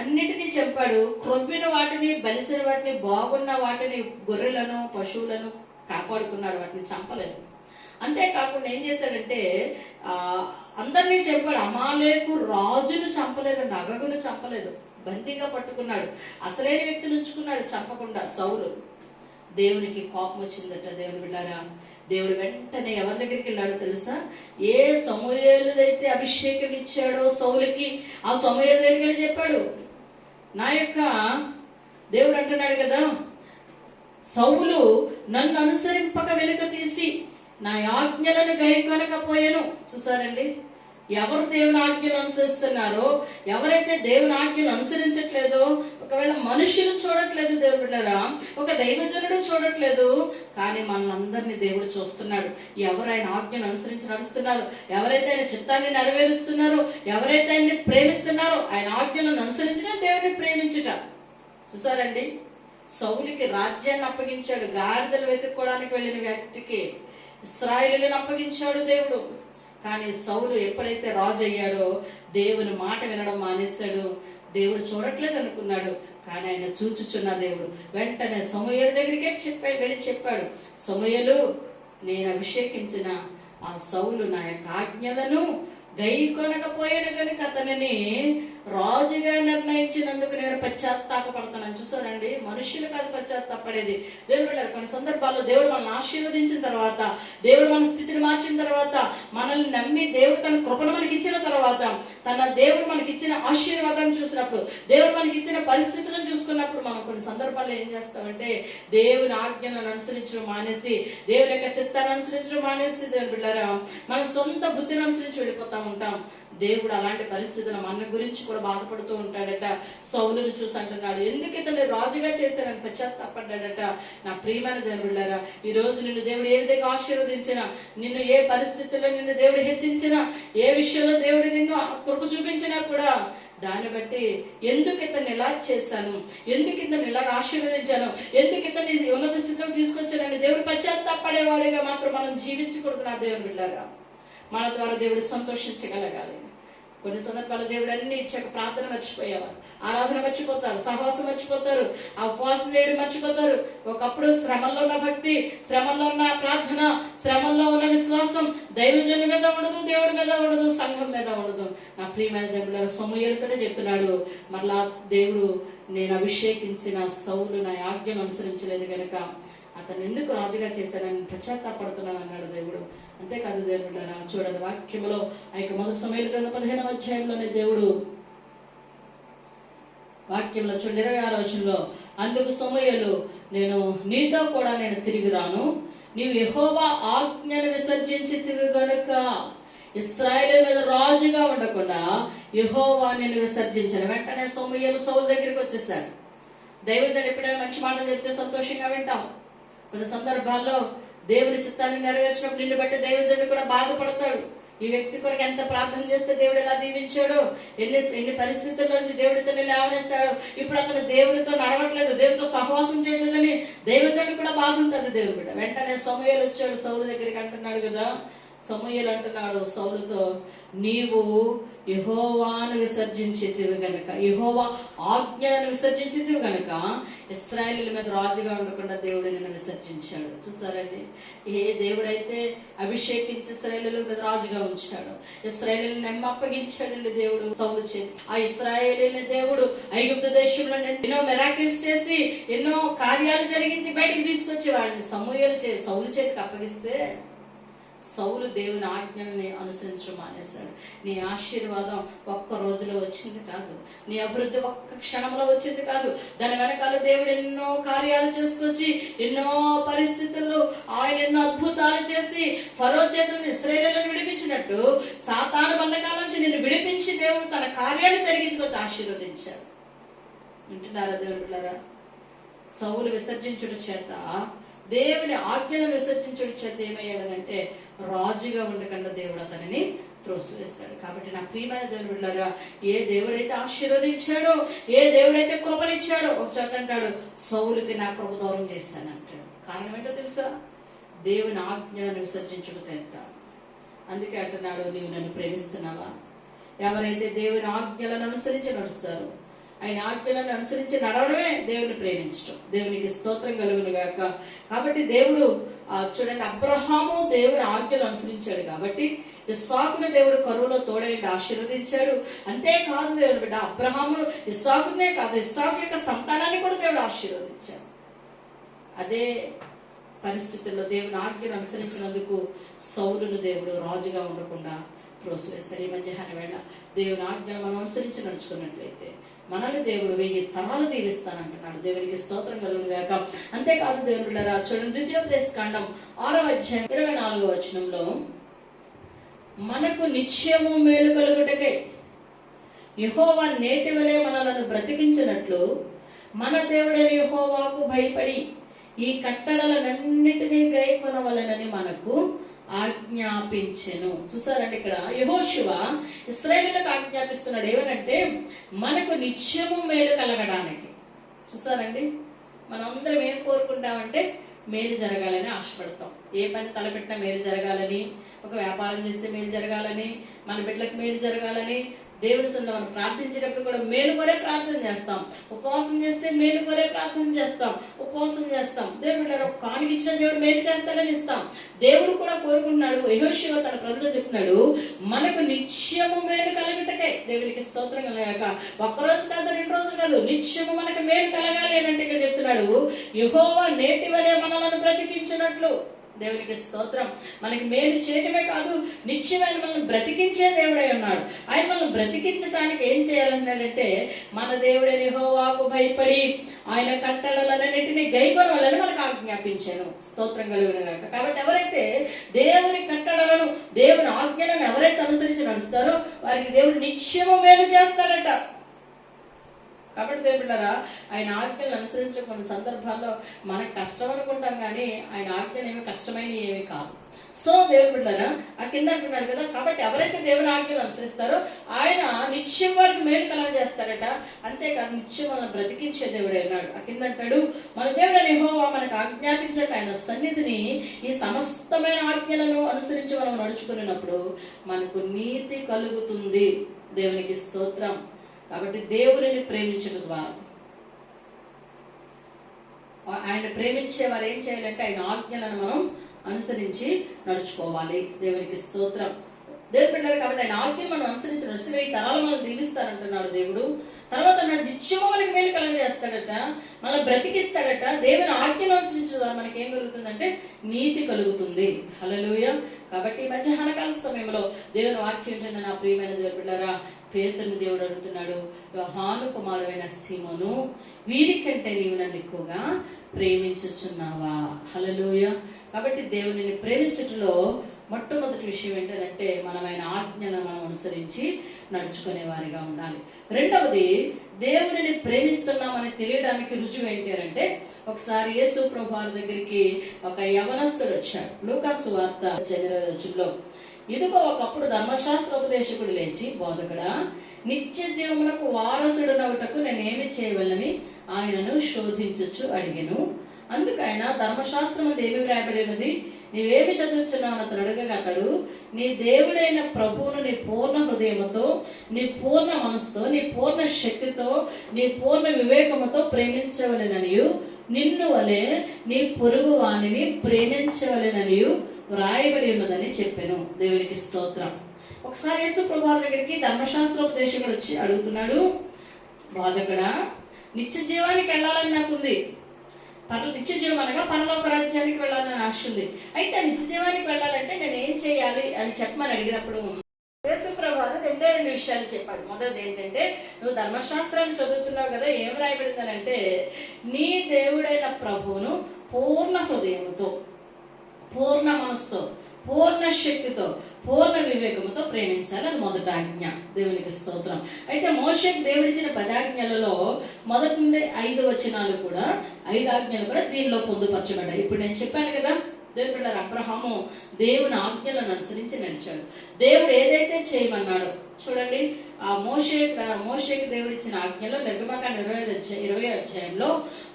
అన్నిటినీ చెప్పాడు. క్రొవ్విన వాటిని, బలిసిన వాటిని, బాగున్న వాటిని, గొర్రెలను, పశువులను కాపాడుకున్నాడు, వాటిని చంపలేదు. అంతేకాకుండా ఏం చేశాడంటే అందరినీ చెప్పాడు. అమాలేకు రాజును చంపలేదండి, అగగును చంపలేదు, బందీగా పట్టుకున్నాడు. అసలైన వ్యక్తిని ఉంచుకున్నాడు చంపకుండా సౌలు. దేవునికి కోపం వచ్చిందట. దేవుని బిడ్డారా, దేవుడు వెంటనే ఎవరి దగ్గరికి వెళ్ళాడో తెలుసా? ఏ సమూయేలుదైతే అభిషేకం ఇచ్చాడో సౌలుకి, ఆ సమూయేలు దగ్గరికి వెళ్ళి చెప్పాడు, నా యొక్క దేవుడు అంటున్నాడు కదా, సౌలు నన్ను అనుసరింపక వెనుక తీసి నా ఆజ్ఞలను గైకొనకపోయాను. చూసారండి, ఎవరు దేవుని ఆజ్ఞలు అనుసరిస్తున్నారో, ఎవరైతే దేవుని ఆజ్ఞలు అనుసరించట్లేదో, ఒకవేళ మనుషులు చూడట్లేదు దేవుడు బిడ్డలారా, ఒక దైవజనుడు చూడట్లేదు, కానీ మనందరినీ దేవుడు చూస్తున్నాడు. ఎవరు ఆయన ఆజ్ఞలు అనుసరించి నడుస్తున్నారు, ఎవరైతే ఆయన చిత్తాన్ని నెరవేరుస్తున్నారో, ఎవరైతే ఆయన్ని ప్రేమిస్తున్నారో, ఆయన ఆజ్ఞలను అనుసరించిన దేవుని ప్రేమించుట. చూసారండి, సౌలుకి రాజ్యాన్ని అప్పగించాడు. గాడిదలు వెతుక్కోవడానికి వెళ్ళిన వ్యక్తికి ఇశ్రాయేలును అప్పగించాడు దేవుడు. కానీ సౌలు ఎప్పుడైతే రాజు అయ్యాడో దేవుని మాట వినడం మానేశాడు. దేవుడు చూడట్లేదు అనుకున్నాడు, కానీ ఆయన చూచుచున్న దేవుడు వెంటనే సమూయేలు దగ్గరికి వెళ్ళి చెప్పాడు, సమూయేలు, నేను అభిషేకించిన ఆ సౌలు నా యొక్క ఆజ్ఞలను గైకొనకపోయాను కనుక అతనిని రాజుగా నిర్ణయించినందుకు నేను పశ్చాత్తాపడతానని. చూసానండి, మనుషులు కాదు పశ్చాత్తాపడేది, దేవుడు. కొన్ని సందర్భాల్లో దేవుడు మనల్ని ఆశీర్వదించిన తర్వాత, దేవుడు మన స్థితిని మార్చిన తర్వాత, మనల్ని నమ్మి దేవుడు తన కృపను మనకి ఇచ్చిన తర్వాత, తన దేవుడు మనకి ఇచ్చిన ఆశీర్వాదాన్ని చూసినప్పుడు, దేవుడు మనకి ఇచ్చిన పరిస్థితులను చూసుకున్నప్పుడు, మనం కొన్ని సందర్భాల్లో ఏం చేస్తామంటే దేవుని ఆజ్ఞలను అనుసరించడం మానేసి, దేవుని యొక్క చిత్తాన్ని అనుసరించడం మానేసి, దేవుని బిడ్డలారా, మన సొంత బుద్ధిని అనుసరించి వెళ్ళిపోతా ఉంటాం. దేవుడు అలాంటి పరిస్థితులు మన గురించి కూడా బాధపడుతూ ఉంటాడట. సౌలును చూసి అంటున్నాడు, ఎందుకు ఇతను రాజుగా చేశానని పశ్చాత్తాపడ్డాడట. నా ప్రియమైన దేవుని బిడ్డలారా, ఈ రోజు నిన్ను దేవుడు ఏ విధంగా ఆశీర్వదించినా, నిన్ను ఏ పరిస్థితుల్లో నిన్ను దేవుడు హెచ్చించినా, ఏ విషయంలో దేవుడు నిన్ను కృప చూపించినా కూడా దాన్ని బట్టి ఎందుకు ఇతన్ని ఇలా చేశాను, ఎందుకు ఇతన్ని ఇలా ఆశీర్వదించాను, ఎందుకు ఇతన్ని ఉన్నత స్థితిలోకి తీసుకొచ్చానని దేవుడు పశ్చాత్తాపడేవాడిగా మాత్రం మనం జీవించకూడదు. నా దేవుని బిడ్డలారా, మన ద్వారా దేవుడు సంతోషించగలగాలి. కొన్ని సందర్భాలు దేవుడు అన్ని ఇచ్చాక ప్రార్థన మర్చిపోయేవారు, ఆరాధన మర్చిపోతారు, సహవాసం మర్చిపోతారు, ఆ ఉపవాసం చేయడం మర్చిపోతారు. ఒకప్పుడు శ్రమల్లో ఉన్న భక్తి, శ్రమల్లో ఉన్న ప్రార్థన, శ్రమల్లో ఉన్న విశ్వాసం దైవజనుల మీద ఉండదు, దేవుడి మీద ఉండదు, సంఘం మీద ఉండదు. నా ప్రియమైన దేవుడు సమూయేలుతోనే చెప్తున్నాడు, మరలా దేవుడు, నేను అభిషేకించిన సౌలు నా ఆజ్ఞను అనుసరించలేదు కనుక అతను ఎందుకు రాజుగా చేశానని పశ్చాత్తాపడుతున్నాను అన్నాడు దేవుడు. అంతేకాదు దేవుడు బిడ్డలారా, చూడండి వాక్యంలో ఆ యొక్క మొదటి సమూయేలు గ్రంథం 15వ అధ్యాయంలోనే దేవుడు వాక్యంలో చూడండి 26వ వచనంలో, అందుకు సమూయేలు, నేను నీతో కూడా నేను తిరిగి రాను, నీవు యెహోవా ఆజ్ఞను విసర్జించితివి గనుక ఇశ్రాయేలు మీద రాజుగా ఉండకుండా యెహోవా నిన్ను విసర్జించాను. వెంటనే సమూయేలు సౌలు దగ్గరికి వచ్చేసాడు. దైవజనుడు ఎప్పుడైనా మంచి మాటలు చెప్తే సంతోషంగా వింటాం. కొన్ని సందర్భాల్లో దేవుని చిత్తాన్ని నెరవేర్చినప్పుడు నిన్ను బట్టి దైవజనుడు కూడా బాధపడతాడు. ఈ వ్యక్తి కొరకు ఎంత ప్రార్థన చేస్తే దేవుడు ఎలా దీవించాడో, ఎన్ని పరిస్థితుల నుంచి దేవుడు ఇతన్ని లేవనెత్తాడు, ఇప్పుడు అతను దేవుడితో నడవట్లేదు, దేవుడితో సహవాసం చేయలేదని దైవజనుడు కూడా బాధ ఉంటుంది. దేవుడు కూడా వెంటనే సమూయేలు వచ్చాడు సౌలు దగ్గరికి. అంటున్నాడు కదా, సమూయేలు అంటున్నాడు సౌలుతో, నీవు యెహోవాను విసర్జించితివి గనుక, యెహోవా ఆజ్ఞలను విసర్జించితివి గనుక ఇశ్రాయేలీయుల మీద రాజుగా ఉండకుండా దేవుడు నిన్ను విసర్జించాడు. చూసారండి, ఏ దేవుడైతే అభిషేకించి ఇశ్రాయేలీయుల మీద రాజుగా ఉంచాడు, ఇశ్రాయేలీయులను అప్పగించాడండి దేవుడు సౌలు చేతి. ఆ ఇశ్రాయేలీయుల దేవుడు ఐగుప్తు దేశంలో ఎన్నో మిరాకిల్స్ చేసి, ఎన్నో కార్యాలు జరిగించి బయటికి తీసుకొచ్చి వాడిని సౌలు చేతికి అప్పగిస్తే సౌలు దేవుని ఆజ్ఞల్ని అనుసరించడం మానేశాడు. నీ ఆశీర్వాదం ఒక్క రోజులో వచ్చింది కాదు, నీ అభివృద్ధి ఒక్క క్షణంలో వచ్చింది కాదు. దాని వెనకాల దేవుడు ఎన్నో కార్యాలు చేసుకొచ్చి, ఎన్నో పరిస్థితుల్లో ఆయన ఎన్నో అద్భుతాలు చేసి ఫరో చేతులను ఇశ్రాయేలులను విడిపించినట్టు సాతాను బంధకాల నుంచి నిన్ను విడిపించి దేవుడు తన కార్యాన్ని జరిగించుకొచ్చి ఆశీర్వదించాడు. వింటున్నారా దేవుని బిడ్డలారా? సౌలు విసర్జించుట చేత, దేవుని ఆజ్ఞలను విసర్జించుడి చేత ఏమయ్యాడనంటే రాజుగా ఉండకుండా దేవుడు అతనిని త్రోసివేస్తాడు. కాబట్టి నా ప్రియమైన దేవుని బిడ్డలారా, ఏ దేవుడైతే ఆశీర్వదించాడో, ఏ దేవుడైతే కృపనిచ్చాడో, ఒక చోట అంటాడు సౌలుకి నా కృప దూరం చేశానంటాడు. కారణం ఏంటో తెలుసా? దేవుని ఆజ్ఞలను విసర్జించుడు తెంత. అందుకే అంటున్నాడు, నీవు నన్ను ప్రేమిస్తున్నావా? ఎవరైతే దేవుని ఆజ్ఞలను అనుసరించి నడుస్తారో, ఆయన ఆజ్ఞలను అనుసరించి నడవడమే దేవుని ప్రేమించడం. దేవునికి స్తోత్రం కలుగును గాక. కాబట్టి దేవుడు చూడండి, అబ్రహాము దేవుని ఆజ్ఞలు అనుసరించాడు కాబట్టి ఇస్సాకును దేవుడు కరువులో తోడైండి ఆశీర్వదించాడు. అంతేకాదు దేవుడు బిడ్డ అబ్రహాము ఇస్సాకునే కాదు, ఇస్సాకు యొక్క సంతానాన్ని కూడా దేవుడు ఆశీర్వదించాడు. అదే పరిస్థితుల్లో దేవుని ఆజ్ఞను అనుసరించినందుకు సౌలును దేవుడు రాజుగా ఉండకుండా త్రోసివేశారు. ఈ మధ్యాహ్న వేళ దేవుని ఆజ్ఞను మనం అనుసరించి నడుచుకున్నట్లయితే మనల్ని దేవుడు 1000 తరాలు దీవిస్తానంటున్నాడు. దేవునికి స్తోత్రం కలుగును గాక. అంతేకాదు దేవుని బిడ్డలారా, చూడండి ద్వితీయోపదేశకాండం 6వ అధ్యాయం 24వ వచనంలో, మనకు నిత్యము మేలు కలుగుటకై యెహోవా నేటి వలె మనలను బ్రతికించినట్లు మన దేవుడైన యెహోవాకు భయపడి ఈ కట్టడలనన్నిటినీ గైకొనవలెనని మనకు ఆజ్ఞాపించెను. చూసారండి, ఇక్కడ యెహోషువ ఇశ్రాయేలులకు ఆజ్ఞాపిస్తున్నాడు. ఏమనంటే మనకు నిత్యము మేలు కలగడానికి. చూసారండి, మనందరం ఏం కోరుకుంటామంటే మేలు జరగాలని ఆశపడతాం. ఏ పని తలపెట్టినా మేలు జరగాలని, ఒక వ్యాపారం చేస్తే మేలు జరగాలని, మన బిడ్డలకు మేలు జరగాలని, దేవుని సొంతం మనం ప్రార్థించేటప్పుడు కూడా మేలు కోరే ప్రార్థన చేస్తాం. ఉపవాసం చేస్తే మేలు కోరే ప్రార్థన చేస్తాం, ఉపవాసం చేస్తాం. దేవుడు ఒక కానుక ఇచ్చిన దేవుడు మేలు చేస్తాడని ఇస్తాం. దేవుడు కూడా కోరుకుంటున్నాడు. యెహోషువ తన ప్రజలు చెప్తున్నాడు, మనకు నిత్యము మేలు కలుగుటకే. దేవునికి స్తోత్రం కలగాక. ఒక్కరోజు కాదు, 2 రోజులు కాదు, నిత్యము మనకు మేలు కలగాలి అని అంటే ఇక్కడ చెప్తున్నాడు, యెహోవా నేటి వలె మనలను బ్రతికించినట్లు. దేవునికి స్తోత్రం. మనకి మేలు చేయటమే కాదు, నిత్యమైన మనల్ని బ్రతికించే దేవుడై ఉన్నాడు. ఆయన మనల్ని బ్రతికించడానికి ఏం చేయాలన్నాడంటే, మన దేవుడైన యెహోవాకు భయపడి ఆయన కట్టడలన్నిటినీ గైకొనవలెనని మనకు ఆజ్ఞాపించాను. స్తోత్రం కలుగును గాక. కాబట్టి ఎవరైతే దేవుని కట్టడలను, దేవుని ఆజ్ఞలను ఎవరైతే అనుసరించి నడుస్తారో వారికి దేవుడు నిత్యము మేలు చేస్తాడట. కాబట్టి దేవుడారా, ఆయన ఆజ్ఞలను అనుసరించిన కొన్ని సందర్భాల్లో మనకు కష్టం అనుకుంటాం, కానీ ఆయన ఆజ్ఞలు ఏమి కష్టమైన ఏమి కాదు. సో దేవుడారా, ఆ కింద అంటున్నాడు కదా, కాబట్టి ఎవరైతే దేవుని ఆజ్ఞలు అనుసరిస్తారో ఆయన నిత్యం వారికి మేలు కలగజేస్తాడట. అంతేకాదు నిత్యం మనల్ని బ్రతికించే దేవుడే అన్నాడు. ఆ కింద అంటాడు, మన దేవుడైన యెహోవా మనకు ఆజ్ఞాపించినట్టు ఆయన సన్నిధిని ఈ సమస్తమైన ఆజ్ఞలను అనుసరించి మనం నడుచుకున్నప్పుడు మనకు నీతి కలుగుతుంది. దేవునికి స్తోత్రం. కాబట్టి దేవుడిని ప్రేమించడం ద్వారా, ఆయన ప్రేమించే వారు ఏం చేయాలంటే ఆయన ఆజ్ఞలను మనం అనుసరించి నడుచుకోవాలి. దేవునికి స్తోత్రం. దేవుని బిడ్డలు కాబట్టి ఆయన ఆజ్ఞను మనం అనుసరించి నడిస్తే 1000 తరాలు మనం దీవిస్తారంటున్నాడు దేవుడు. తర్వాత అన్నాడు, నిత్యము మనకి మేలు కలగజేస్తాడట, మనం బ్రతికిస్తాడట. దేవుని ఆజ్ఞను అనుసరించడం ద్వారా మనకి ఏం కలుగుతుందంటే నీతి కలుగుతుంది. హల్లెలూయా. కాబట్టి మధ్యాహ్నకాల సమయంలో దేవుని వాక్యం నా ప్రియమైన దేవుని బిడ్డలారా, పేతురుని దేవుడు అడుగుతున్నాడు, యోహాను కుమారుడైన సీమోను, వీరికంటే నీవు నన్ను ఎక్కువగా ప్రేమించుచున్నావా? హల్లెలూయా. కాబట్టి దేవునిని ప్రేమించటంలో మొట్టమొదటి విషయం ఏంటంటే మనం ఆయన ఆజ్ఞలను మనం అనుసరించి నడుచుకునే వారిగా ఉండాలి. రెండవది, దేవునిని ప్రేమిస్తున్నామని తెలియడానికి రుజువు ఏంటి అంటే, ఒకసారి యేసు ప్రభువు వారి దగ్గరికి ఒక యవనస్తుడు వచ్చాడు. లూకా సువార్త 8వ ఇదిగో ఒకప్పుడు ధర్మశాస్త్రోపదేశకుడు లేచి, బోధకుడా, నిత్య జీవమునకు వారసుడునవుటకు నేనేమి చేయవలని ఆయనను శోధించుచు అడిగెను. అందుకు ఆయన, ధర్మశాస్త్రం ఏమి వ్రాయబడి ఉన్నది, నీవేమి చదువుతున్నావు అతను అడగగా అతడు, నీ దేవుడైన ప్రభువును నీ పూర్ణ హృదయముతో, నీ పూర్ణ మనసుతో, నీ పూర్ణ శక్తితో, నీ పూర్ణ వివేకముతో ప్రేమించవలెననియు, నిన్ను వలె నీ పొరుగు వానిని ప్రేమించవలెననియు వ్రాయబడి ఉన్నదని చెప్పాను. దేవునికి స్తోత్రం. ఒకసారి యేసు ప్రభువు దగ్గరికి ధర్మశాస్త్రోపదేశకుడు వచ్చి అడుగుతున్నాడు, బోధకుడా, నిత్య జీవానికి వెళ్ళాలని నాకుంది. నిత్య జీవం అనగా పరలోక రాజ్యానికి వెళ్ళాలని ఆశ ఉంది. అయితే నిత్య జీవానికి వెళ్ళాలంటే నేను ఏం చేయాలి అని చెప్పమని అడిగినప్పుడు యేసు ప్రభువు 2 విషయాలు చెప్పాడు. మొదటిది ఏంటంటే, నువ్వు ధర్మశాస్త్రాన్ని చదువుతున్నావు కదా, ఏం రాయబడిందనంటే, నీ దేవుడైన ప్రభువును పూర్ణ హృదయముతో, పూర్ణ మనసుతో, పూర్ణ శక్తితో, పూర్ణ వివేకముతో ప్రేమించాలి. అది మొదటి ఆజ్ఞ. దేవునికి స్తోత్రం. అయితే మోషేకు దేవుడిచ్చిన 10 ఆజ్ఞలలో మొదటి నుండి 5 వచనాలు కూడా, 5 ఆజ్ఞలు కూడా దీనిలో పొందుపరచబడ్డాయి. ఇప్పుడు నేను చెప్పాను కదా, దేవుని బిడ్డలారా, అబ్రహాము దేవుని ఆజ్ఞలను అనుసరించి నడిచాడు. దేవుడు ఏదైతే చేయమన్నాడో చూడండి, ఆ మోషేకు దేవుడు ఇచ్చిన ఆజ్ఞలో నిర్గమకాండ 20వ అధ్యాయంలో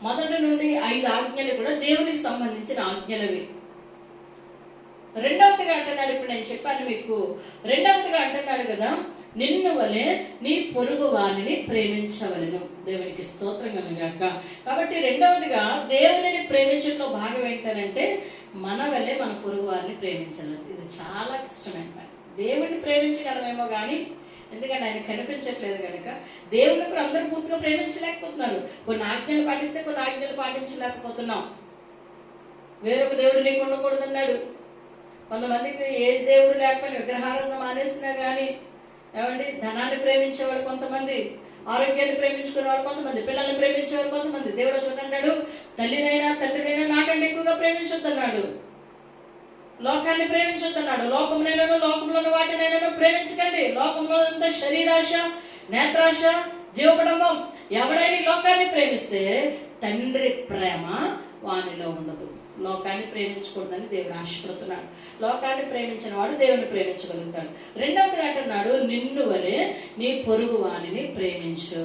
మొదటి నుండి 5 ఆజ్ఞలు కూడా దేవునికి సంబంధించిన ఆజ్ఞలవి. రెండవదిగా అంటున్నాడు, ఇప్పుడు నేను చెప్పాను మీకు, రెండవదిగా అంటున్నాడు కదా, నిన్ను వలె నీ పొరుగు వానిని ప్రేమించవలెను. దేవునికి స్తోత్రం కలుగాక. కాబట్టి రెండవదిగా దేవునిని ప్రేమించడంలో భాగం ఏంటంటే, మన వలె మన పొరుగు వారిని ప్రేమించాలి. ఇది చాలా కష్టమైన పని. దేవుడిని ప్రేమించగలమేమో కానీ, ఎందుకంటే ఆయన కనిపించట్లేదు కనుక దేవుని కూడా అందరూ పూర్తిగా ప్రేమించలేకపోతున్నారు. కొన్ని ఆజ్ఞలు పాటిస్తే కొన్ని ఆజ్ఞలు పాటించలేకపోతున్నాం. వేరొక దేవుడు నీకు ఉండకూడదు అన్నాడు. కొంతమందికి ఏ దేవుడు లేకపోయినా విగ్రహారాధన మానేసినా కానీ, ఏమండి, ధనాన్ని ప్రేమించేవాడు కొంతమంది, ఆరోగ్యాన్ని ప్రేమించుకునేవాడు కొంతమంది, పిల్లల్ని ప్రేమించేవాడు కొంతమంది. దేవుడు చూడంటాడు, తల్లినైనా తండ్రినైనా నాకంటే ఎక్కువగా ప్రేమించొద్దన్నాడు, లోకాన్ని ప్రేమించొద్దన్నాడు. లోకమునైనా లోకంలోని వాటినైనా ప్రేమించకండి. లోకంలో అంతా శరీరాశ, నేత్రాశ, జీవకుటుంబం. ఎవడైనా లోకాన్ని ప్రేమిస్తే తండ్రి ప్రేమ వానిలో ఉండదు. లోకాన్ని ప్రేమించకూడదని దేవుడు ఆశపడుతున్నాడు. లోకాన్ని ప్రేమించిన వాడు దేవుని ప్రేమించగలుగుతాడు. రెండవది అంటున్నాడు, నిన్ను వలె నీ పొరుగు వానిని ప్రేమించు.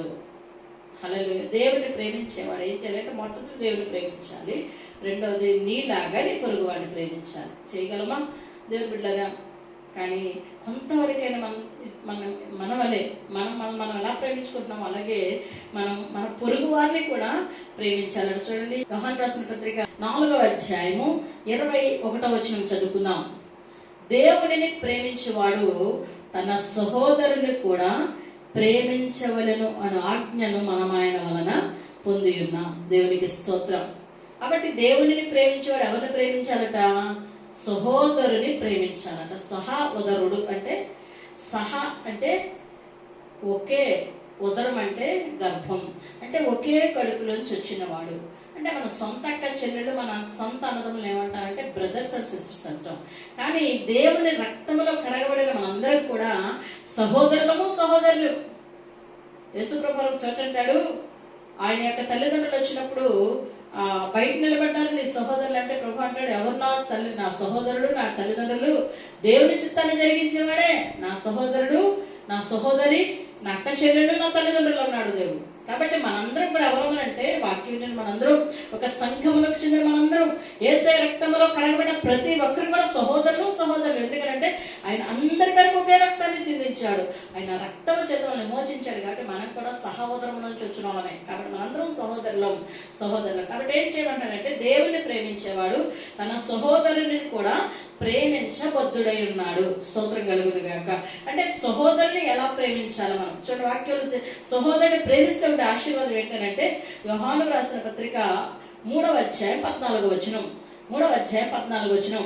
హల్లెలూయా. దేవుని ప్రేమించేవాడు ఏం చేయాలంటే మొట్టమొదటి దేవుని ప్రేమించాలి, రెండవది నీలాగా నీ పొరుగు వాడిని ప్రేమించాలి. చేయగలమా దేవుని బిడ్డలారా? కానీ కొంతవరకైనా మన వలె మనం ఎలా ప్రేమించుకుంటున్నాం అలాగే మన పొరుగు వారిని కూడా ప్రేమించాలని. చూడండి, యోహాను రాసిన పత్రిక 4వ అధ్యాయము 21వ వచనం చదువుకుందాం. దేవునిని ప్రేమించేవాడు తన సహోదరుని కూడా ప్రేమించవలెను అనే ఆజ్ఞను మనం ఆయన వలన పొంది ఉన్నాం. దేవునికి స్తోత్రం. కాబట్టి దేవునిని ప్రేమించేవాడు ఎవరిని ప్రేమించాలట? సహోదరుని ప్రేమించాలట. సహా ఉదరుడు అంటే, సహా అంటే ఒకే, ఉదరం అంటే గర్భం, అంటే ఒకే కడుపులోంచి వచ్చినవాడు. అంటే మన సొంత అక్క చెల్లెలు, మన సొంత అన్నదమ్ములు ఏమంటారంటే బ్రదర్స్ అండ్ సిస్టర్స్ అంటాం. కానీ దేవుని రక్తంలో కరగబడిన మనందరం కూడా సహోదరులము సహోదరులు. యేసుప్రభువు చోట అంటాడు, ఆయన యొక్క తల్లిదండ్రులు వచ్చినప్పుడు బయట నిలబడ్డారు నీ సహోదరులు అంటే, ప్రభు అంటాడు, ఎవరు నా సహోదరుడు, నా తల్లిదండ్రులు దేవుని చిత్తాన్ని జరిగించేవాడే నా సహోదరుడు, నా సహోదరి, నా అక్క చెల్లెలు, నా తల్లిదండ్రులు అన్నాడు దేవుడు. కాబట్టి మనందరం కూడా ఎవరు అంటే, వాక్యం మనందరం ఒక సంఘములకు చెందిన మనందరం యేసయ్య రక్తంలో కడగబడిన ప్రతి ఒక్కరు కూడా సహోదరులు సహోదరులు. ఎందుకంటే ఆయన అందరికీ ఒకే రక్తాన్ని చిందించాడు, ఆయన రక్తము చేత విమోచించాడు. కాబట్టి మనం కూడా సహోదరం నుంచి వచ్చిన వాళ్ళమే. కాబట్టి మనందరం సహోదరులు. కాబట్టి ఏం చేయమంటాడంటే, దేవుని ప్రేమించేవాడు తన సహోదరుని కూడా ప్రేమించబద్ధుడై ఉన్నాడు. స్తోత్రం కలుగును గాక. అంటే సహోదరుని ఎలా ప్రేమించాలి మనం? చూడండి, వాక్యంలో సహోదరుని ప్రేమిస్తే ఉండే ఆశీర్వాదం ఏంటంటే, యోహాను రాసిన పత్రిక 3వ అధ్యాయం 14వ వచనం. 3వ అధ్యాయం 14వ వచనం.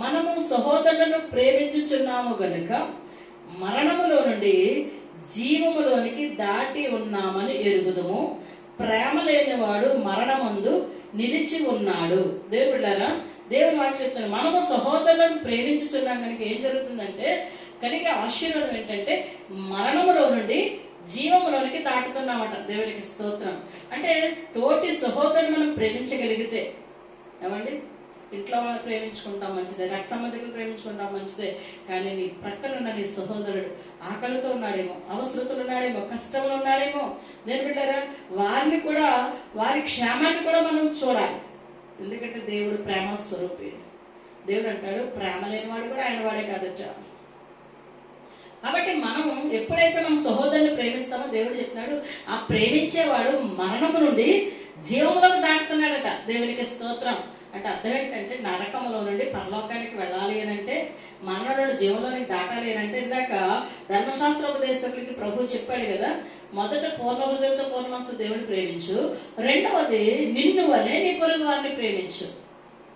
మనము సహోదరులను ప్రేమించుచున్నాము గనుక మరణములో నుండి జీవములోనికి దాటి ఉన్నామని ఎరుగుదుము. ప్రేమ లేనివాడు మరణమందు నిలిచి ఉన్నాడు. దేవుని బిడ్డలారా, దేవుని వాక్యం చెప్తున్నాడు, మనము సహోదరులను ప్రేమించుచున్నాం కనుక ఏం జరుగుతుందంటే, కలిగే ఆశీర్వాదం ఏంటంటే మరణములో నుండి జీవములోనికి దాటుతున్నామట. దేవునికి స్తోత్రం. అంటే తోటి సహోదరుని మనం ప్రేమించగలిగితే, ఏమండి, ఇంట్లో వాళ్ళని ప్రేమించుకుంటాం మంచిదే, రక్త సంబంధికులు ప్రేమించుకుంటాం మంచిదే, కానీ నీ ప్రక్కనున్న నీ సహోదరుడు ఆకలితో ఉన్నాడేమో, అవసరతలు ఉన్నాడేమో, కష్టంలో ఉన్నాడేమో, నేను బిడ్డారా, వారిని కూడా, వారి క్షేమాన్ని కూడా మనం చూడాలి. ఎందుకంటే దేవుడు ప్రేమ స్వరూపి. దేవుడు అంటాడు, ప్రేమ లేనివాడు కూడా ఆయన వాడే కాదట. కాబట్టి మనం ఎప్పుడైతే మనం సహోదరుని ప్రేమిస్తామో దేవుడు చెప్తున్నాడు, ఆ ప్రేమించేవాడు మరణము నుండి జీవంలోకి దాటుతున్నాడట. దేవునికి స్తోత్రం. అంటే అర్థం ఏంటంటే, నరకంలో నుండి పరలోకానికి వెళ్ళాలి అని అంటే, మరణం నుండి జీవంలోనికి దాటాలి అని అంటే, ఇందాక ధర్మశాస్త్రోపదేశకులకి ప్రభు చెప్పాడు కదా, మొదట పూర్ణ హృదయంతో పూర్ణమస్తు దేవుని ప్రేమించు, రెండవది నిన్ను వలె నీ పొరుగు వారిని ప్రేమించు.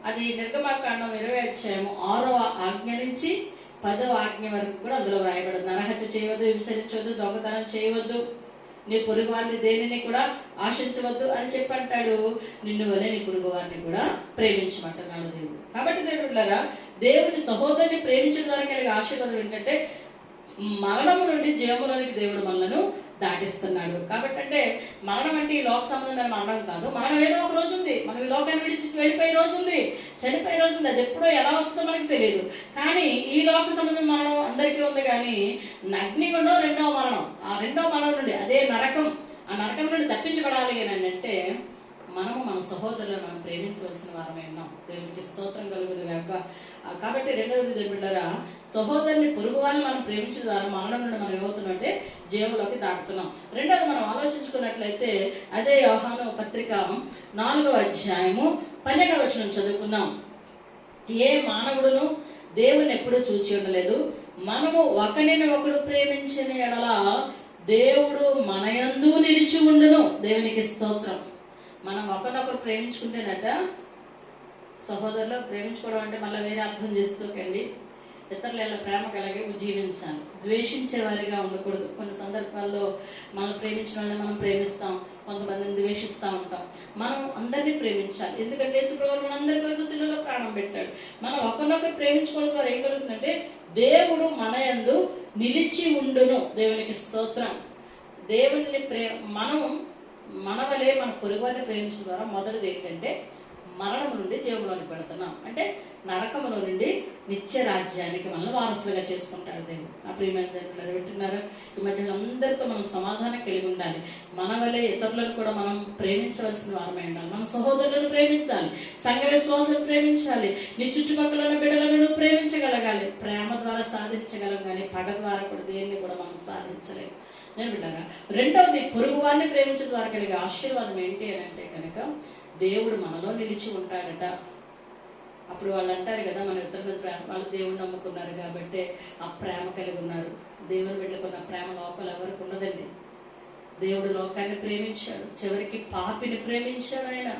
అది నిర్గమాకాండం 20వ అధ్యాయము 6వ ఆజ్ఞ నుంచి 10వ ఆజ్ఞ వరకు కూడా అందులో వ్రాయబడింది. నరహత్య చేయవద్దు, హింసించవద్దు, దొంగతనం చేయవద్దు, నీ పొరుగు వారిని దేనిని కూడా ఆశించవద్దు అని చెప్పి అంటాడు. నిన్ను వలె నీ పొరుగు వారిని కూడా ప్రేమించమంటున్నాడు దేవుడు. కాబట్టి దేవుడులారా, దేవుని సహోదరుని ప్రేమించడం ద్వారా కలిగే ఆశీర్వాదం ఏంటంటే, మరణము నుండి జీవములోనికి దేవుడు మనలను దాటిస్తున్నాడు. కాబట్టి అంటే మరణం అంటే ఈ లోక సంబంధమైన మరణం కాదు. మరణం ఏదో ఒక రోజు ఉంది, మనం ఈ లోకాన్ని విడిచి వెళ్ళిపోయే రోజు ఉంది, చనిపోయే రోజు ఉంది. అది ఎప్పుడో ఎలా వస్తుందో మనకు తెలియదు. కానీ ఈ లోక సంబంధం మరణం అందరికీ ఉంది. కానీ అగ్నిగుండం రెండవ మరణం, ఆ రెండవ మరణం నుండి, అదే నరకం, ఆ నరకం నుండి తప్పించబడాలి అని అంటే మనము మన సహోదరులను మనం ప్రేమించవలసిన వారమే ఉన్నాం. దేవునికి స్తోత్రం కలుగును గాక. కాబట్టి రెండవది దేవుని బిడ్డలారా, సహోదరుని పొరుగు వారిని మనం ప్రేమించడం ద్వారా మరణం నుండి మనం ఏమవుతున్నాం అంటే జీవంలోకి దాటుతున్నాం. రెండవది మనం ఆలోచించుకున్నట్లయితే, అదే యోహాను పత్రిక 4వ అధ్యాయము 12వ వచనం చదువుకుందాం. ఏ మానవుడును దేవుని ఎప్పుడూ చూచి ఉండలేదు. మనము ఒకరిని ఒకడు ప్రేమించిన ఎడల దేవుడు మన యందు నిలిచి ఉండును. దేవునికి స్తోత్రం. మనం ఒకరినొకరు ప్రేమించుకుంటేనట సహోదరులు ప్రేమించుకోవడం అంటే మళ్ళీ వేరే అర్థం చేసుకోకండి. ఇతరుల ప్రేమ కలిగి జీవించాలి. ద్వేషించే వారిగా ఉండకూడదు. కొన్ని సందర్భాల్లో మనం ప్రేమించిన వాళ్ళని మనం ప్రేమిస్తాం, కొంతమందిని ద్వేషిస్తూ ఉంటాం. మనం అందరినీ ప్రేమించాలి. ఎందుకంటే యేసుప్రభువు మనందరి కొరకు శిలువలో ప్రాణం పెట్టాడు. మనం ఒకరినొకరు ప్రేమించుకోవడం ద్వారా ఏం కలుగుతుందంటే దేవుడు మన యందు నిలిచి ఉండును. దేవునికి స్తోత్రం. దేవుని మనం మన వలే మన పొరుగువారిని ప్రేమించడం ద్వారా మొదటిది ఏంటంటే మరణం నుండి జీవంలోనికి వెళుతున్నాం. అంటే నరకములో నుండి నిత్య రాజ్యానికి మనల్ని వారసులుగా చేసుకుంటాడు దేవుడు. ఆ ప్రియమైన దేవుడు వింటున్నారా? ఈ మధ్య అందరితో మనం సమాధానం కలిగి ఉండాలి. మన వలే ఇతరులను కూడా మనం ప్రేమించవలసిన వారమై ఉండాలి. మన సహోదరులను ప్రేమించాలి, సంఘ విశ్వాసాలను ప్రేమించాలి, నీ చుట్టుపక్కల ఉన్న బిడ్డలను ప్రేమించగలగాలి. ప్రేమ ద్వారా సాధించగలం, కానీ పగ ద్వారా కూడా దేన్ని కూడా మనం సాధించలేము. నేను బిడ్డారా, రెండవది పొరుగు వారిని ప్రేమించడం ద్వారా కలిగే ఆశీర్వాదం ఏంటి అని అంటే కనుక దేవుడు మనలో నిలిచి ఉంటాడట. అప్పుడు వాళ్ళు అంటారు కదా, మన ఇద్దరి మీద ప్రేమ, వాళ్ళు దేవుడిని నమ్ముకున్నారు కాబట్టి ఆ ప్రేమ కలిగి ఉన్నారు. దేవుని బిడ్డలకున్న ప్రేమ లోకలు ఎవరికి ఉండదండి. దేవుడు లోకాన్ని ప్రేమించాడు, చివరికి పాపిని ప్రేమించాడు ఆయన.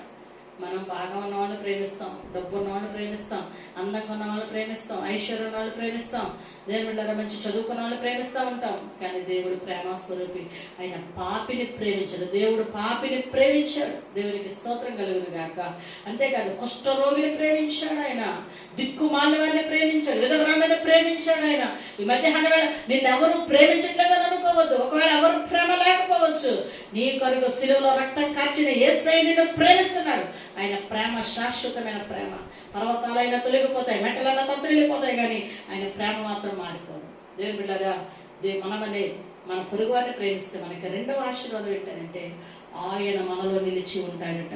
మనం బాగా ఉన్న వాళ్ళని ప్రేమిస్తాం, డబ్బు ఉన్న వాళ్ళని ప్రేమిస్తాం, అందంగా ఉన్న వాళ్ళని ప్రేమిస్తాం, ఐశ్వర్యం ఉన్న వాళ్ళని ప్రేమిస్తాం, దేవుళ్ళ మంచి చదువుకున్న వాళ్ళని ప్రేమిస్తూ ఉంటాం. కానీ దేవుడు ప్రేమస్వరూపి, ఆయన పాపిని ప్రేమించాడు. దేవుడు పాపిని ప్రేమించాడు. దేవునికి స్తోత్రం కలుగును గాక. అంతేకాదు కుష్ఠరోగిని ప్రేమించాడు ఆయన, దిక్కుమాలిన వారిని ప్రేమించాడు, విధవరాలను ప్రేమించాడు ఆయన. ఈ మధ్యాహ్నం వేళ నిన్నెవరు ప్రేమించట్లేదని అనుకోవద్దు. ఒకవేళ ఎవరు ప్రేమ లేకపోవచ్చు, నీ కొరకు శిలువలో రక్తం కార్చిన యేసయ్య నిన్ను ప్రేమిస్తున్నాడు. ఆయన ప్రేమ శాశ్వతమైన ప్రేమ. పర్వతాలైనా తొలగిపోతాయి, మెట్టలైనా తత్తరిల్లిపోతాయి, కానీ ఆయన ప్రేమ మాత్రం మారిపోదు. దేవుని బిడ్డగా మనమనే మన పొరుగు వారిని ప్రేమిస్తే మనకి రెండవ ఆశీర్వాదం ఏంటంటే ఆయన మనలో నిలిచి ఉంటాడట